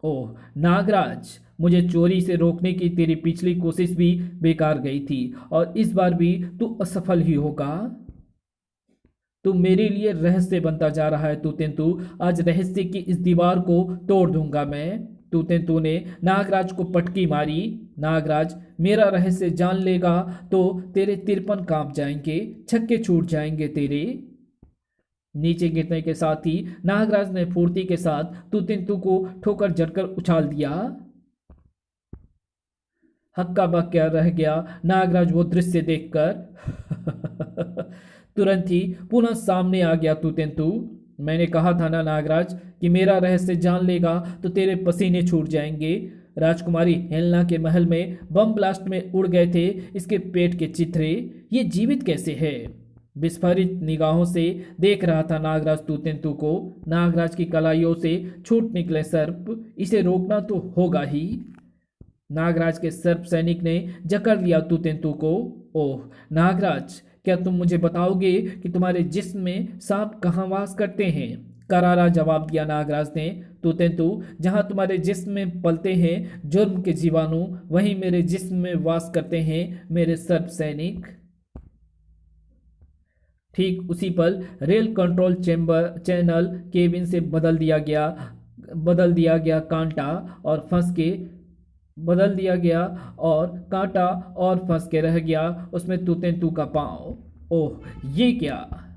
ओह नागराज, मुझे चोरी से रोकने की तेरी पिछली कोशिश भी बेकार गई थी और इस बार भी तू असफल ही होगा। तू मेरे लिए रहस्य बनता जा रहा है तूतेंतु। आज रहस्य की इस दीवार को तोड़ दूंगा मैं। तूतेंतु ने नागराज को पटकी मारी। नागराज, मेरा रहस्य जान लेगा तो तेरे तिरपन कांप जाएंगे, छक्के छूट जाएंगे तेरे। नीचे गिरने के साथ ही नागराज ने फुर्ती के साथ तूतेंतु को ठोकर जड़कर उछाल दिया। हक्का बक्का रह गया नागराज वो दृश्य देखकर। तुरंत ही पुनः सामने आ गया तूतेंतु। मैंने कहा था ना नागराज कि मेरा रहस्य जान लेगा तो तेरे पसीने छूट जाएंगे। राजकुमारी हेलेना के महल में बम ब्लास्ट में उड़ गए थे इसके पेट के चित्रे। ये जीवित कैसे है? विस्फारित निगाहों से देख रहा था नागराज तूतेंतु को। नागराज की कलाइयों से छूट निकले सर्प, इसे रोकना तो होगा ही। नागराज के सर्प सैनिक ने जकड़ लिया तूतेंतु को। ओह नागराज, क्या तुम मुझे बताओगे कि तुम्हारे जिस्म में सांप कहाँ वास करते हैं? करारा जवाब दिया नागराज ने। तूतेंतु, जहाँ तुम्हारे जिस्म में पलते हैं जुर्म के जीवाणु, वहीं मेरे जिस्म में वास करते हैं मेरे सर्प सैनिक। ठीक उसी पल रेल कंट्रोल चैनल केबिन से बदल दिया गया कांटा और फंस के रह गया उसमें तूतेंतु का पांव। ओह, ये क्या?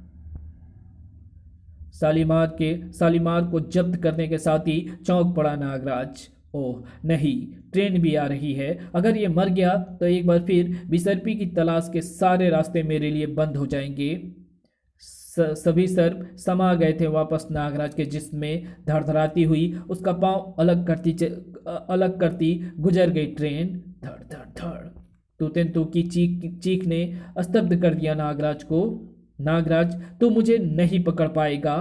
शालीमार को जब्त करने के साथ ही चौंक पड़ा नागराज। ओह नहीं, ट्रेन भी आ रही है। अगर ये मर गया तो एक बार फिर बिसर्पी की तलाश के सारे रास्ते मेरे लिए बंद हो जाएंगे। सभी सर्प समा गए थे वापस नागराज के जिस्म में। धड़धड़ाती हुई उसका पांव अलग करती गुजर गई ट्रेन। धड़ धड़ धड़। तूतेंतु की चीख ने स्तब्ध कर दिया नागराज को। नागराज, तू मुझे नहीं पकड़ पाएगा।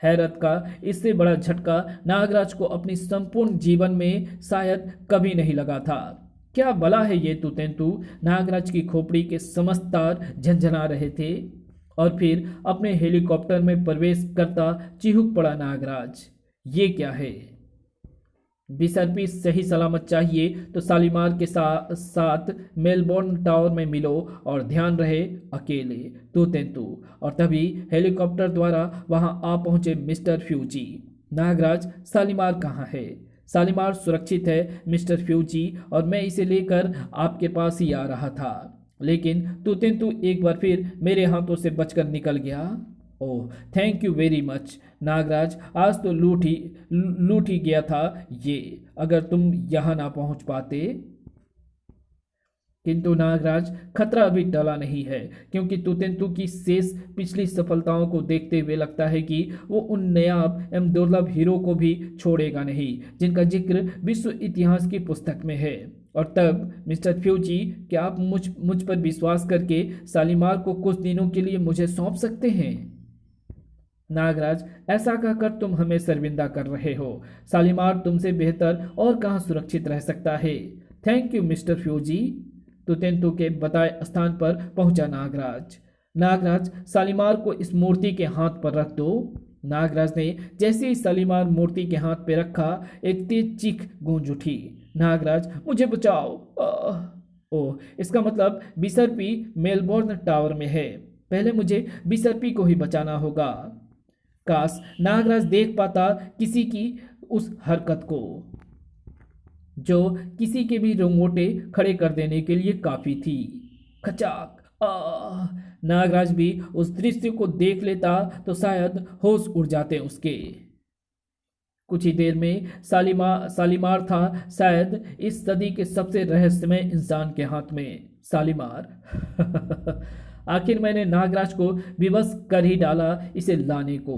हैरत का इससे बड़ा झटका नागराज को अपनी संपूर्ण जीवन में शायद कभी नहीं लगा था। क्या भला है ये तूतेंतु? नागराज की खोपड़ी के समस्त तार झंझना रहे थे। और फिर अपने हेलीकॉप्टर में प्रवेश करता चिहुक पड़ा नागराज। ये क्या है? बिसर्पी सही सलामत चाहिए तो शालीमार के साथ मेलबोर्न टावर में मिलो और ध्यान रहे अकेले। तूतेंतु। और तभी हेलीकॉप्टर द्वारा वहां आ पहुंचे मिस्टर फ्यूजी। नागराज, शालीमार कहाँ है? शालीमार सुरक्षित है मिस्टर फ्यूजी, और मैं इसे लेकर आपके पास ही आ रहा था, लेकिन तूतेंतु एक बार फिर मेरे हाथों से बचकर निकल गया। Oh, thank you very much Nagraj. आज तो लूट ही गया था ये, अगर तुम यहाँ ना पहुंच पाते। किंतु नागराज, खतरा अभी टला नहीं है, क्योंकि तूतेंतु की शेष पिछली सफलताओं को देखते हुए लगता है कि वो उन नायाब एवं दुर्लभ हीरो को भी छोड़ेगा नहीं जिनका जिक्र विश्व इतिहास की पुस्तक में है। और तब मिस्टर फ्यूजी, क्या आप मुझ पर विश्वास करके शालीमार को कुछ दिनों के लिए मुझे सौंप सकते हैं? नागराज, ऐसा कहकर तुम हमें शर्मिंदा कर रहे हो। शालीमार तुमसे बेहतर और कहाँ सुरक्षित रह सकता है। Thank you mister Fuji. तूतेंतु के बताए स्थान पर पहुंचा नागराज। नागराज, शालीमार को इस मूर्ति के हाथ पर रख दो। नागराज ने जैसे ही शालीमार मूर्ति के हाथ पे रखा, एक तेज चीख गूंज उठी। नागराज, मुझे बचाओ। ओह, इसका मतलब बिसर्पी मेलबोर्न टावर में है। पहले मुझे बिसर्पी को ही बचाना होगा। काश नागराज देख पाता किसी की उस हरकत को, जो किसी के भी रोंगटे खड़े कर देने के लिए काफी थी। खचाक। नागराज भी उस दृश्य को देख लेता तो शायद होश उड़ जाते उसके। कुछ ही देर में शालीमार था शायद इस सदी के सबसे रहस्यमय इंसान के हाथ में। शालीमार। आखिर मैंने नागराज को विवश कर ही डाला इसे लाने को।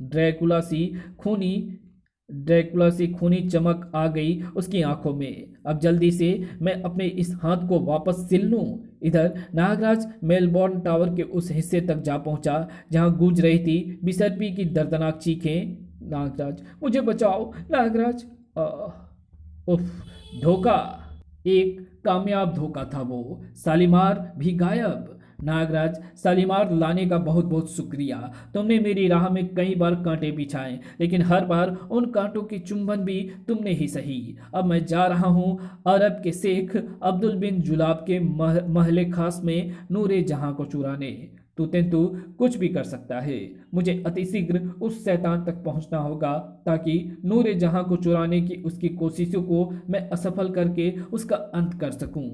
ड्रैकुला सी खूनी चमक आ गई उसकी आंखों में। अब जल्दी से मैं अपने इस हाथ को वापस सिल लूं। इधर नागराज मेलबोर्न टावर के उस हिस्से तक जा पहुंचा जहां गूंज रही थी बिसर्पी की दर्दनाक चीखें। नागराज, मुझे बचाओ। नागराज। उफ, धोखा। एक कामयाब धोखा था वो। शालीमार भी गायब। नागराज, शालीमार लाने का बहुत बहुत शुक्रिया। तुमने मेरी राह में कई बार कांटे बिछाए, लेकिन हर बार उन कांटों की चुंबन भी तुमने ही सही। अब मैं जा रहा हूँ अरब के शेख अब्दुल बिन जुलाब के महले खास में नूरे जहां को चुराने। तूतेंतु कुछ भी कर सकता है। मुझे अतिशीघ्र उस शैतान तक पहुंचना होगा ताकि नूरे जहां को चुराने की उसकी कोशिशों को मैं असफल करके उसका अंत कर सकूं।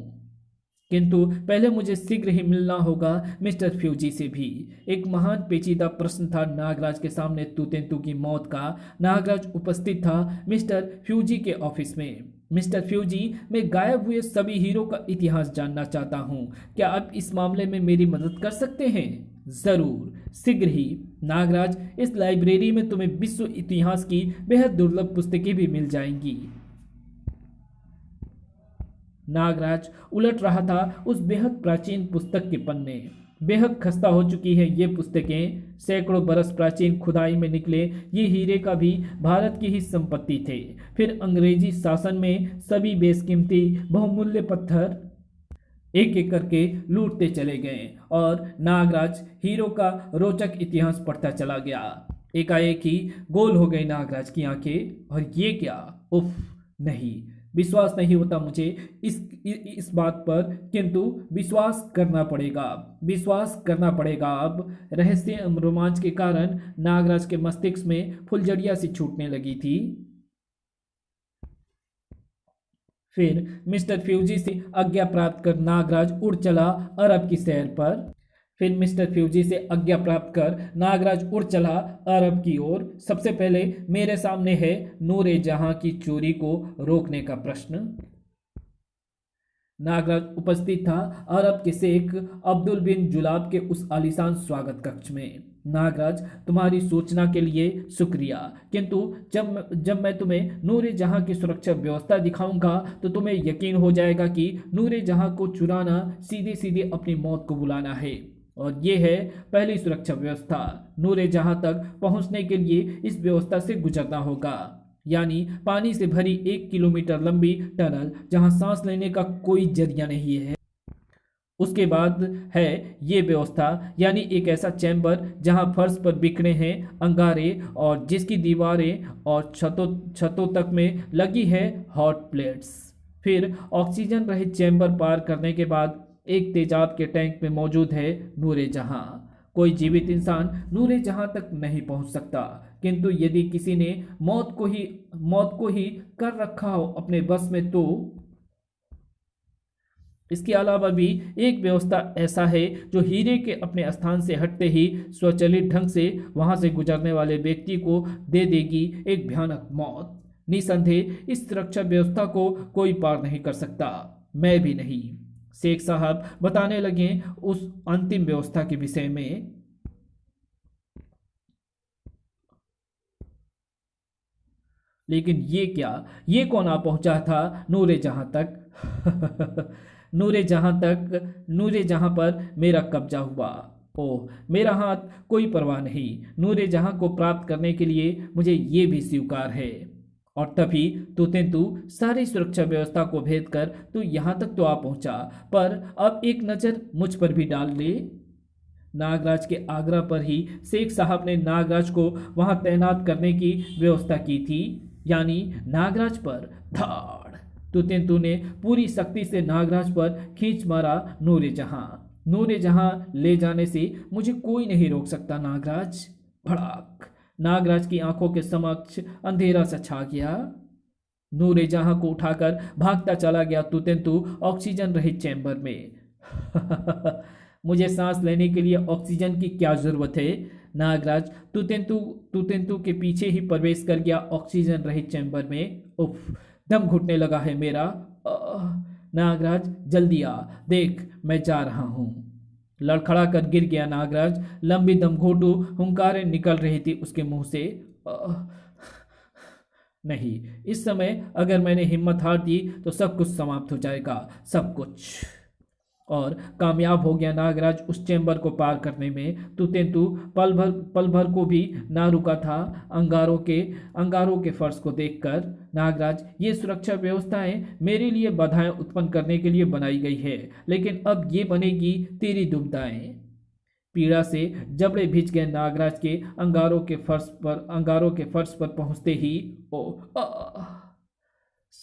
किंतु पहले मुझे शीघ्र ही मिलना होगा मिस्टर फ्यूजी से भी। एक महान पेचीदा प्रश्न था नागराज के सामने तूतेंतु की मौत का। नागराज उपस्थित था मिस्टर फ्यूजी के ऑफिस में। मिस्टर फ्यूजी, मैं गायब हुए सभी हीरो का इतिहास जानना चाहता हूँ। क्या आप इस मामले में मेरी मदद कर सकते हैं? जरूर, शीघ्र ही। नागराज, इस लाइब्रेरी में तुम्हें विश्व इतिहास की बेहद दुर्लभ पुस्तकें भी मिल जाएंगी। नागराज उलट रहा था उस बेहद प्राचीन पुस्तक के पन्ने। बेहद खस्ता हो चुकी है ये पुस्तकें। सैकड़ों बरस प्राचीन खुदाई में निकले ये हीरे का भी भारत की ही संपत्ति थे। फिर अंग्रेजी शासन में सभी बेशकीमती बहुमूल्य पत्थर एक एक करके लूटते चले गए और नागराज हीरो का रोचक इतिहास पढ़ता चला गया। एकाएक ही गोल हो गई नागराज की आंखें। और ये क्या? उफ, नहीं, विश्वास नहीं होता मुझे इस बात पर, किंतु विश्वास करना पड़ेगा अब। रहस्य एवं रोमांच के कारण नागराज के मस्तिष्क में फुलझड़ियां सी छूटने लगी थी। फिर मिस्टर फ्यूजी से आज्ञा प्राप्त कर नागराज उड़ चला अरब की सैर पर। अरब की ओर। सबसे पहले मेरे सामने है नूरे जहां की चोरी को रोकने का प्रश्न। नागराज उपस्थित था अरब के शेख अब्दुल बिन जुलाब के उस आलीशान स्वागत कक्ष में। नागराज, तुम्हारी सूचना के लिए शुक्रिया, किंतु जब मैं तुम्हें नूरे जहां की सुरक्षा व्यवस्था दिखाऊंगा तो तुम्हें यकीन हो जाएगा कि नूरे जहां को चुराना सीधे सीधे अपनी मौत को बुलाना है। और ये है पहली सुरक्षा व्यवस्था। नूरे जहां तक पहुंचने के लिए इस व्यवस्था से गुजरना होगा, यानी पानी से भरी 1 किलोमीटर लंबी टनल जहां सांस लेने का कोई जरिया नहीं है। उसके बाद है ये व्यवस्था, यानी एक ऐसा चैम्बर जहां फर्श पर बिखरे हैं अंगारे और जिसकी दीवारें और छतों तक में लगी है हॉट प्लेट्स। फिर ऑक्सीजन रहित चैम्बर पार करने के बाद एक तेजाब के टैंक में मौजूद है नूरे जहां। कोई जीवित इंसान नूरे जहां तक नहीं पहुंच सकता, किंतु यदि किसी ने मौत को ही कर रखा हो अपने बस में तो। इसके अलावा भी एक व्यवस्था ऐसा है जो हीरे के अपने स्थान से हटते ही स्वचालित ढंग से वहां से गुजरने वाले व्यक्ति को दे देगी एक भयानक मौत। निसंदेह इस सुरक्षा व्यवस्था को कोई पार नहीं कर सकता, मैं भी नहीं। शेख साहब बताने लगे उस अंतिम व्यवस्था के विषय में। लेकिन ये क्या, ये कौन आ पहुंचा था नूरे जहां तक? नूरे जहां पर मेरा कब्जा हुआ। ओह, मेरा हाथ कोई परवाह नहीं, नूरे जहां को प्राप्त करने के लिए मुझे ये भी स्वीकार है। और तभी तू सारी सुरक्षा व्यवस्था को भेद कर तू यहां तक तो आ पहुंचा, पर अब एक नज़र मुझ पर भी डाल ले। नागराज के आग्रह पर ही शेख साहब ने नागराज को वहां तैनात करने की व्यवस्था की थी, यानी नागराज पर धाड़। तू ने पूरी शक्ति से नागराज पर खींच मारा नूरे जहां ले जाने से मुझे कोई नहीं रोक सकता नागराज। भड़ाक, नागराज की आंखों के समक्ष अंधेरा सा छा गया। नूरे जहां को उठाकर भागता चला गया तू ऑक्सीजन रहित चैम्बर में। मुझे सांस लेने के लिए ऑक्सीजन की क्या जरूरत है? नागराज तू के पीछे ही प्रवेश कर गया ऑक्सीजन रहित चैम्बर में। उफ, दम घुटने लगा है मेरा। नागराज जल्दी आ, देख मैं जा रहा हूं। लड़खड़ा कर गिर गया नागराज। लंबी दमघोटू हुंकारें निकल रही थी उसके मुंह से। नहीं, इस समय अगर मैंने हिम्मत हार दी तो सब कुछ समाप्त हो जाएगा, सब कुछ। और कामयाब हो गया नागराज उस चैम्बर को पार करने में। तू पल भर को भी ना रुका था अंगारों के फर्श को देखकर। नागराज, ये सुरक्षा व्यवस्थाएं मेरे लिए बाधाएं उत्पन्न करने के लिए बनाई गई है, लेकिन अब ये बनेगी तेरी दुविधाएं। पीड़ा से जबड़े भिज गए नागराज के अंगारों के फर्श पर पहुंचते ही।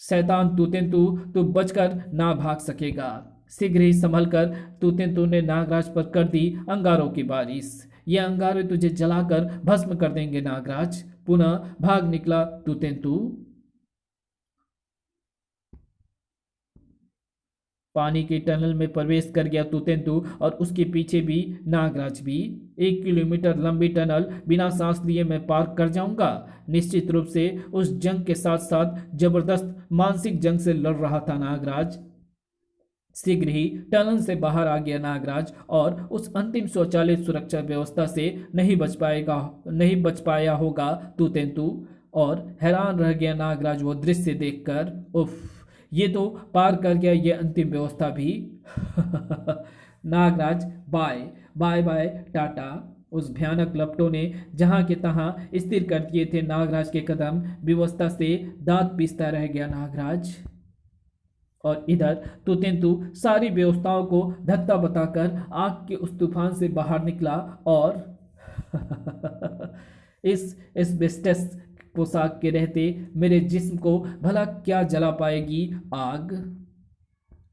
शैतान तू बचकर ना भाग सकेगा। शीघ्र ही संभल कर तू ने नागराज पर कर दी अंगारों की बारिश। ये अंगारे तुझे जलाकर भस्म कर देंगे नागराज। पुनः भाग निकला तू। पानी के टनल में प्रवेश कर गया तू और उसके पीछे भी नागराज भी। 1 किलोमीटर लंबी टनल बिना सांस लिए मैं पार कर जाऊंगा। निश्चित रूप से उस जंग के साथ साथ जबरदस्त मानसिक जंग से लड़ रहा था नागराज। शीघ्र ही टनल से बाहर आ गया नागराज और उस अंतिम स्वचालित सुरक्षा व्यवस्था से नहीं बच पाया होगा तू। और हैरान रह गया नागराज वो दृश्य देखकर। उफ, ये तो पार कर गया ये अंतिम व्यवस्था भी। Nagraj bye bye tata. उस भयानक लपटों ने जहां के तहां स्थिर कर दिए थे नागराज के कदम। व्यवस्था से दांत पीसता रह गया नागराज। और इधर तू सारी व्यवस्थाओं को धक्का बताकर आग के उस तूफान से बाहर निकला और इस एस्बेस्टस पोशाक के रहते मेरे जिस्म को भला क्या जला पाएगी आग।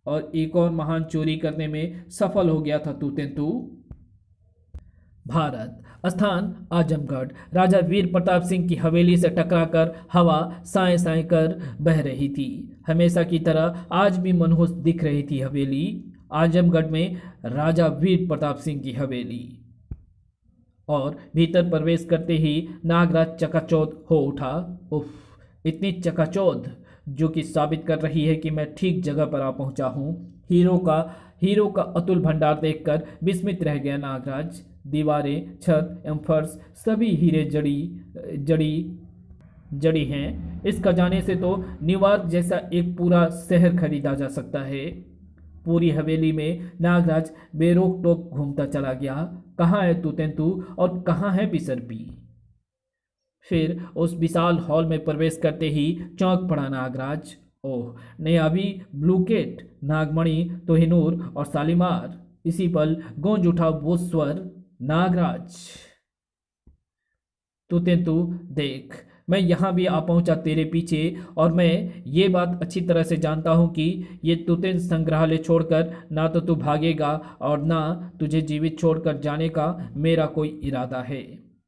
और एक और महान चोरी करने में सफल हो गया था तू। भारत, स्थान आजमगढ़। राजा वीर प्रताप सिंह की हवेली से टकराकर हवा साए साए कर बह रही थी। हमेशा की तरह आज भी मनहूस दिख रही थी हवेली। आजमगढ़ में राजा वीर प्रताप सिंह की हवेली। और भीतर प्रवेश करते ही नागराज चकाचौंध हो उठा। उफ, इतनी चकाचौंध! जो कि साबित कर रही है कि मैं ठीक जगह पर आ पहुंचा हूं। हीरो का अतुल भंडार देखकर विस्मित रह गया नागराज। दीवारें, छत एवं फर्श सभी हीरे जड़ी जड़ी जड़ी हैं। इस खजाने से तो न्यूयॉर्क जैसा एक पूरा शहर खरीदा जा सकता है। पूरी हवेली में नागराज बेरोक टोक घूमता चला गया। कहाँ है तू तेंतु और कहाँ है बिसरपी? फिर उस विशाल हॉल में प्रवेश करते ही चौंक पड़ा नागराज। ओह, नेहाबी, ब्लूकेट, नागमणि, कोहिनूर और शालीमार। इसी पल गूंज उठा वो स्वर, नागराज तू तेंतु देख, मैं यहाँ भी आ पहुंचा तेरे पीछे, और मैं ये बात अच्छी तरह से जानता हूँ कि ये तुतेन संग्रहालय छोड़कर ना तो तू भागेगा और ना तुझे जीवित छोड़कर जाने का मेरा कोई इरादा है।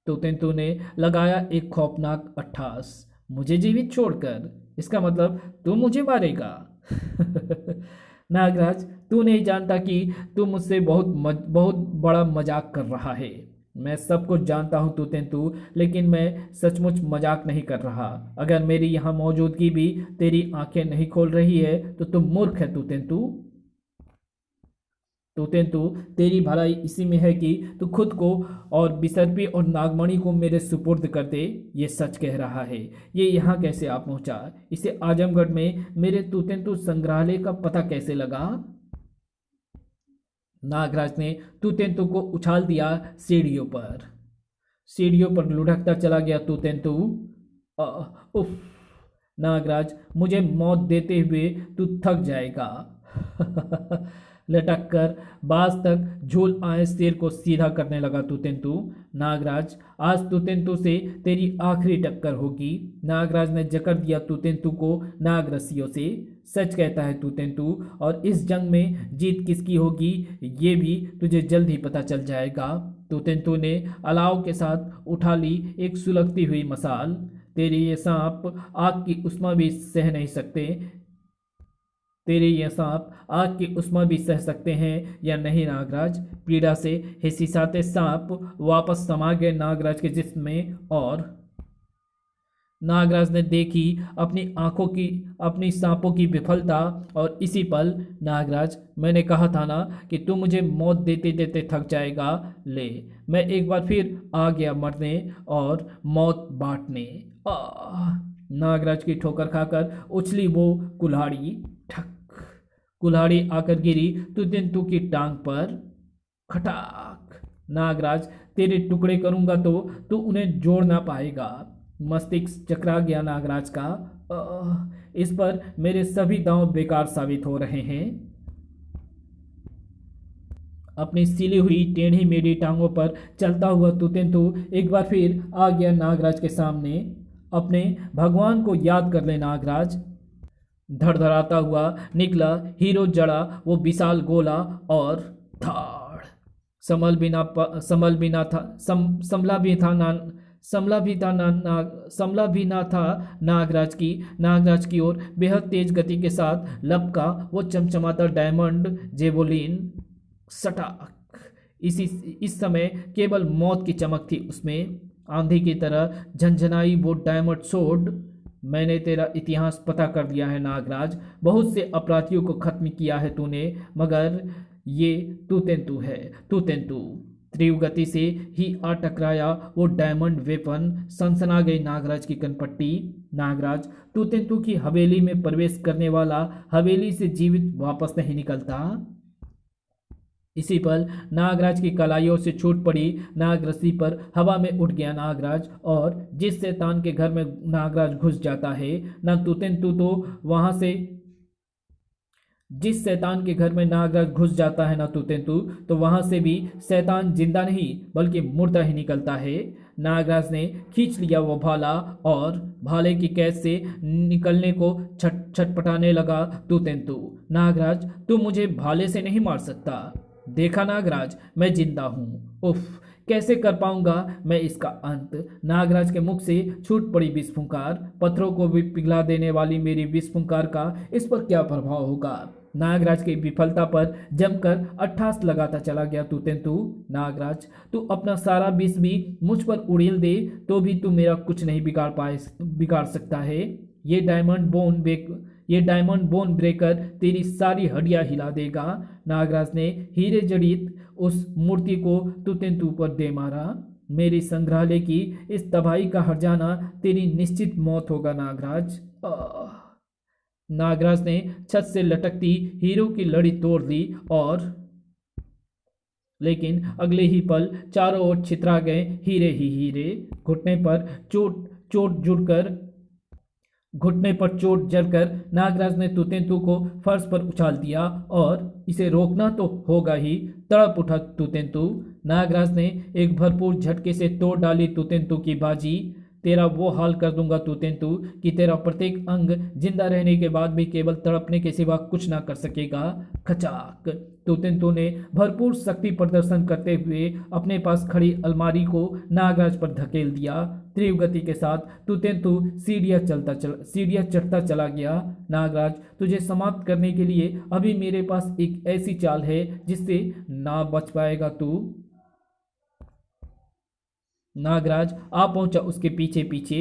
तुतेंतु ने लगाया एक खौफनाक अट्ठास। मुझे जीवित छोड़कर? इसका मतलब तू मुझे मारेगा? नागराज, तू नहीं जानता कि तू मुझसे बहुत बड़ा मजाक कर रहा है। मैं सब कुछ जानता हूँ तू तेंतु, लेकिन मैं सचमुच मजाक नहीं कर रहा। अगर मेरी यहाँ मौजूदगी भी तेरी आंखें नहीं खोल रही है तो तू मूर्ख है तू तेंतु। तू तेंतु, तेरी भलाई इसी में है कि तू खुद को और बिसरपी और नागमणि को मेरे सुपुर्द कर दे। ये सच कह रहा है। ये यहाँ कैसे आ पहुंचा? इसे आजमगढ़ में मेरे तू तेंतु संग्रहालय का पता कैसे लगा? नागराज ने तू तेंतु को उछाल दिया सीढ़ियों पर लुढ़कता चला गया तू तेंतु। उफ, नागराज, मुझे मौत देते हुए तू थक जाएगा। लटक कर बाज तक झूल आए सिर को सीधा करने लगा तू तेंतु। नागराज, आज तू तेंतु से तेरी आखिरी टक्कर होगी। नागराज ने जकड़ दिया तू तेंतु को नागरस्सियों से। सच कहता है तू तेंतु, और इस जंग में जीत किसकी होगी ये भी तुझे जल्द ही पता चल जाएगा। तू तेंतु ने अलाव के साथ उठा ली एक सुलगती हुई मसाल। तेरे ये सांप आग की उष्मा भी सह नहीं सकते। तेरे ये सांप आग की उष्मा भी सह सकते हैं या नहीं नागराज? पीड़ा से हिसिसाते सांप वापस समा गए नागराज के जिस्म में, और नागराज ने देखी अपनी सांपों की विफलता। और इसी पल, नागराज, मैंने कहा था ना कि तू मुझे मौत देते देते थक जाएगा। ले, मैं एक बार फिर आ गया मरने और मौत बांटने। नागराज की ठोकर खाकर उछली वो कुल्हाड़ी। ठक, कुल्हाड़ी आकर गिरी तू तेंतु की टांग पर। खटाक। नागराज, तेरे टुकड़े करूंगा तो तू उन्हें जोड़ ना पाएगा। मस्तिष्क चकरा गया नागराज का। इस पर मेरे सभी दांव बेकार साबित हो रहे हैं। अपनी सिली हुई टेढ़ी मेढ़ी टांगों पर चलता हुआ तू तेंतु एक बार फिर आ गया नागराज के सामने। अपने भगवान को याद कर ले नागराज। धड़धड़ाता हुआ निकला हीरो जड़ा वो विशाल गोला, और धाड़। संभल भी ना था संभला भी था ना संभला भी ना था नागराज की ओर बेहद तेज गति के साथ लपका वो चमचमाता डायमंड जेवोलिन। सटाक। इस समय केवल मौत की चमक थी उसमें। आंधी की तरह झंझनाई वो डायमंड सोड। मैंने तेरा इतिहास पता कर लिया है नागराज। बहुत से अपराधियों को खत्म किया है तूने, मगर ये तू तेंतु है। तू तेंतु। तीव्र गति से ही आ टकराया वो डायमंड वेपन। सनसना गई नागराज की कनपट्टी। नागराज, तू तेंतु की हवेली में प्रवेश करने वाला हवेली से जीवित वापस नहीं निकलता। इसी पल नागराज की कलाइयों से छूट पड़ी नागरस्सी पर हवा में उठ गया नागराज, और जिस शैतान के घर में नागराज घुस जाता है ना तू तेंतु तो वहां से जिस शैतान के घर में नागराज घुस जाता है ना तू तेंतु तो वहां से भी शैतान जिंदा नहीं बल्कि मुर्दा ही निकलता है। नागराज ने खींच लिया वो भाला और भाले की कैद से निकलने को छटपटाने लगा तू तेंतु। नागराज, तू मुझे भाले से नहीं मार सकता। देखा नागराज, मैं जिंदा हूँ। उफ, कैसे कर पाऊंगा मैं इसका अंत। नागराज के मुख से छूट पड़ी विस्फुंकार। पत्थरों को भी पिघला देने वाली मेरी विस्फुंकार का इस पर क्या प्रभाव होगा। नागराज की विफलता पर जमकर अट्ठास लगाता चला गया तू तेंतु। नागराज, तू अपना सारा विष भी मुझ पर उड़ेल दे तो भी तू मेरा कुछ नहीं बिगाड़ सकता है। ये डायमंड बोन ब्रेकर तेरी सारी हड्डियां हिला देगा। नागराज ने हीरे जड़ित उस मूर्ति को तुतंतु पर दे मारा। मेरी संग्रहालय की इस तबाही का हर्जाना तेरी निश्चित मौत होगा नागराज। नागराज ने छत से लटकती हीरों की लड़ी तोड़ दी और लेकिन अगले ही पल चारों ओर छितरा गए हीरे ही हीरे। घुटने पर चोट जलकर नागराज ने तुतंतु को फर्श पर उछाल दिया और इसे रोकना तो होगा ही। तड़प उठा तुतंतु। नागराज ने एक भरपूर झटके से तोड़ डाली तुतंतु की बाजी। तेरा वो हाल कर दूंगा तुतंतु कि तेरा प्रत्येक अंग जिंदा रहने के बाद भी केवल तड़पने के सिवा कुछ ना कर सकेगा। खचाक। तुतंतु ने भरपूर शक्ति प्रदर्शन करते हुए अपने पास खड़ी अलमारी को नागराज पर धकेल दिया। तीव्र गति के साथ तुतंतु सीढ़ियां चढ़ता चला गया। नागराज, तुझे समाप्त करने के लिए अभी मेरे पास एक ऐसी चाल है जिससे ना बच पाएगा तू। नागराज आ पहुंचा उसके पीछे पीछे।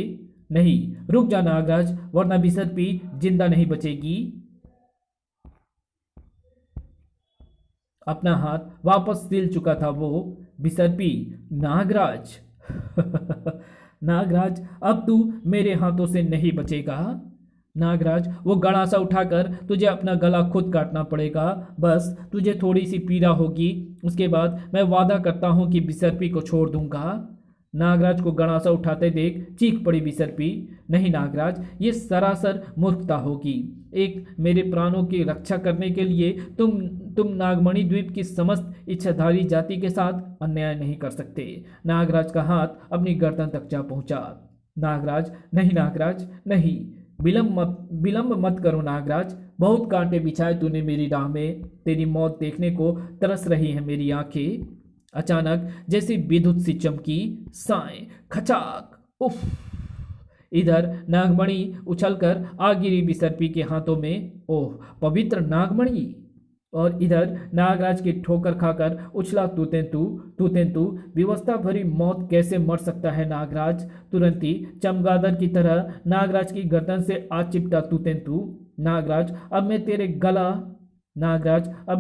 नहीं, रुक जा नागराज, वरना बिसर्पी जिंदा नहीं बचेगी। अपना हाथ वापस सिल चुका था वो। बिसर्पी, नागराज। नागराज, अब तू मेरे हाथों से नहीं बचेगा। नागराज, वो गड़ासा उठाकर तुझे अपना गला खुद काटना पड़ेगा। बस तुझे थोड़ी सी पीड़ा होगी, उसके बाद मैं वादा करता हूं कि बिसर्पी को छोड़ दूंगा। नागराज को गड़ासा उठाते देख चीख पड़ी बिसर्पी। नहीं नागराज, ये सरासर मूर्खता होगी। एक मेरे प्राणों की रक्षा करने के लिए तुम नागमणि द्वीप की समस्त इच्छाधारी जाति के साथ अन्याय नहीं कर सकते। नागराज का हाथ अपनी गर्दन तक जा पहुंचा। नागराज, नहीं नागराज, नहीं, विलंब मत करो नागराज। बहुत कांटे बिछाए तूने मेरी राह में। तेरी मौत देखने को तरस रही है मेरी आंखें। अचानक जैसी विद्युत सी चमकी। साएं, खचाक, उफ। इधर नागमणि उछलकर आ गिरी बिसर्पी के हाथों में। ओह पवित्र नागमणि। और इधर नागराज की ठोकर खाकर उछला तुतंतु। विवस्था भरी मौत कैसे मर सकता है नागराज। तुरंत ही चमगादड़ की तरह नागराज की गर्दन से आ चिपटा तुतंतु। नागराज, अब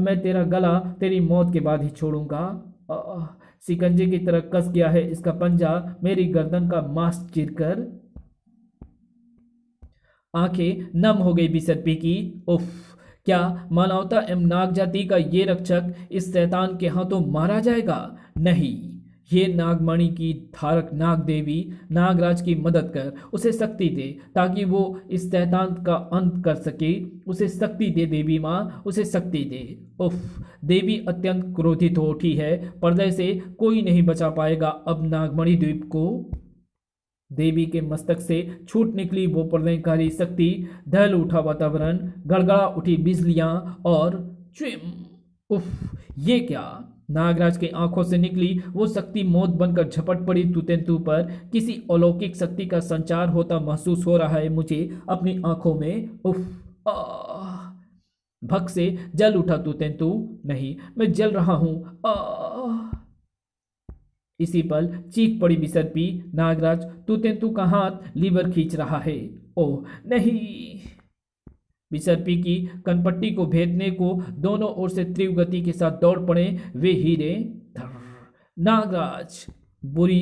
मैं तेरा गला तेरी मौत के बाद ही छोड़ूंगा। सिकंजे की तरह कस गया है इसका पंजा मेरी गर्दन का मांस चीरकर। आंखें नम हो गई बिसर्पी की। उफ, क्या मानवता एवं नाग जाति का ये रक्षक इस शैतान के हाथों मारा जाएगा? नहीं, ये नागमणि की धारक नाग देवी नागराज की मदद कर, उसे शक्ति दे ताकि वो इस शैतान का अंत कर सके। उसे शक्ति दे देवी माँ, उसे शक्ति दे। उफ, देवी अत्यंत क्रोधित हो उठी है। पर्दे से कोई नहीं बचा पाएगा अब नागमणि द्वीप को। देवी के मस्तक से छूट निकली वो प्रलयकारी शक्ति। ढल उठा वातावरण, गड़गड़ा उठी बिजलियां और च्विम। उफ, ये क्या? नागराज के आंखों से निकली वो शक्ति मौत बनकर झपट पड़ी तुतंतु पर। किसी अलौकिक शक्ति का संचार होता महसूस हो रहा है मुझे अपनी आंखों में। उफ, भक से जल उठा तुतंतु। नहीं, मैं जल रहा हूं। इसी पल चीख पड़ी बिसर्पी। नागराज तुतंतु का हाथ लीवर खींच रहा है। ओह नहीं! बिसर्पी की कनपट्टी को भेदने को दोनों ओर से तीव्र गति के साथ दौड़ पड़े वे हीरे। नागराज बुरी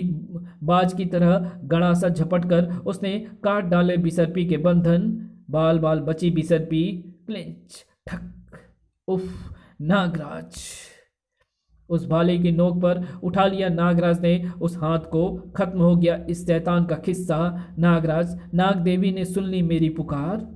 बाज की तरह गड़ासा झपटकर उसने काट डाले बिसर्पी के बंधन। बाल बाल बची बिसर्पी। क्लिंच, ठक। उफ, नागराज। उस भाले की नोक पर उठा लिया नागराज ने उस हाथ को। खत्म हो गया इस शैतान का खिस्सा। नागराज, नाग देवी ने सुन ली मेरी पुकार।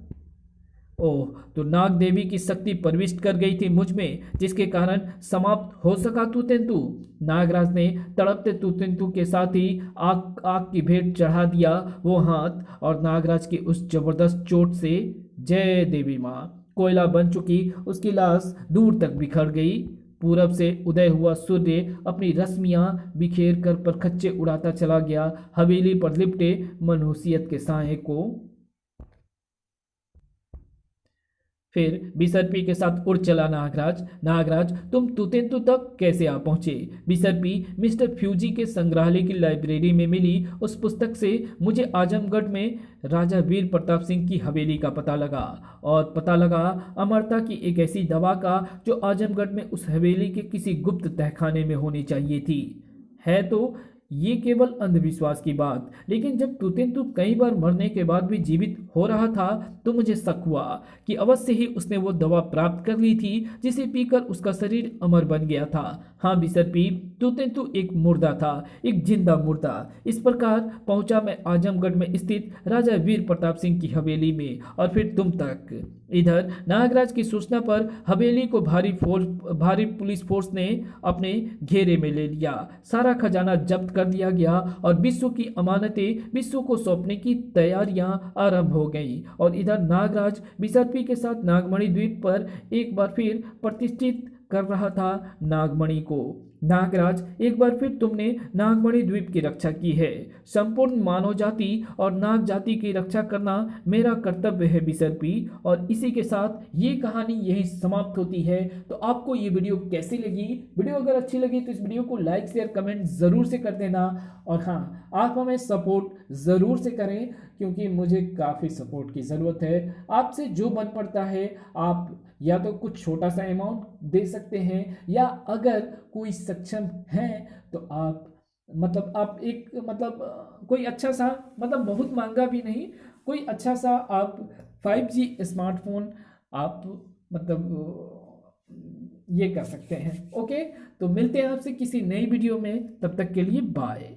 ओह, तो नाग देवी की शक्ति प्रविष्ट कर गई थी मुझ में, जिसके कारण समाप्त हो सका तुतंतु। नागराज ने तड़पते तुतंतु के साथ ही आग की भेंट चढ़ा दिया वो हाथ। और नागराज की उस जबरदस्त चोट से जय देवी माँ कोयला बन चुकी उसकी लाश दूर तक बिखर गई। पूरब से उदय हुआ सूर्य अपनी रश्मियां बिखेर कर परखच्चे उड़ाता चला गया हवेली पर लिपटे मनुष्यत के साए को। फिर बिसर्पी के साथ उड़ चला नागराज। नागराज, तुम तुतेंतु तक कैसे आ पहुंचे? बिसर्पी, मिस्टर फ्यूजी के संग्रहालय की लाइब्रेरी में मिली उस पुस्तक से मुझे आजमगढ़ में राजा वीर प्रताप सिंह की हवेली का पता लगा, और पता लगा अमरता की एक ऐसी दवा का जो आजमगढ़ में उस हवेली के किसी गुप्त तहखाने में होनी चाहिए थी। है तो ये केवल अंधविश्वास की बात, लेकिन जब तुतेंतु कई बार मरने के बाद भी जीवित हो रहा था तो मुझे शक हुआ कि अवश्य ही उसने वो दवा प्राप्त कर ली थी जिसे पीकर उसका शरीर अमर बन गया था। हाँ बिसर्पी, तुतेंतु एक मुर्दा था, एक जिंदा मुर्दा। इस प्रकार पहुंचा मैं आजमगढ़ में स्थित राजा वीर प्रताप सिंह की हवेली में, और फिर तुम तक। इधर नागराज की सूचना पर हवेली को भारी पुलिस फोर्स ने अपने घेरे में ले लिया। सारा खजाना जब्त कर दिया गया और विश्व की अमानतें विश्व को सौंपने की तैयारियां आरंभ हो गई। और इधर नागराज बिसर्पी के साथ नागमणि द्वीप पर एक बार फिर प्रतिष्ठित कर रहा था नागमणि को। नागराज, एक बार फिर तुमने नागमणि द्वीप की रक्षा की है। संपूर्ण मानव जाति और नाग जाति की रक्षा करना मेरा कर्तव्य है बिसर्पी। और इसी के साथ ये कहानी यही समाप्त होती है। तो आपको ये वीडियो कैसी लगी? वीडियो अगर अच्छी लगी तो इस वीडियो को लाइक शेयर कमेंट ज़रूर से कर देना। और हाँ, आप हमें सपोर्ट ज़रूर से करें, क्योंकि मुझे काफ़ी सपोर्ट की ज़रूरत है। आपसे जो बन पड़ता है, आप या तो कुछ छोटा सा अमाउंट दे सकते हैं, या अगर कोई सक्षम है तो आप एक कोई अच्छा सा, बहुत महंगा भी नहीं, कोई अच्छा सा आप 5G स्मार्टफोन आप ये कर सकते हैं। ओके, तो मिलते हैं आपसे किसी नई वीडियो में, तब तक के लिए बाय।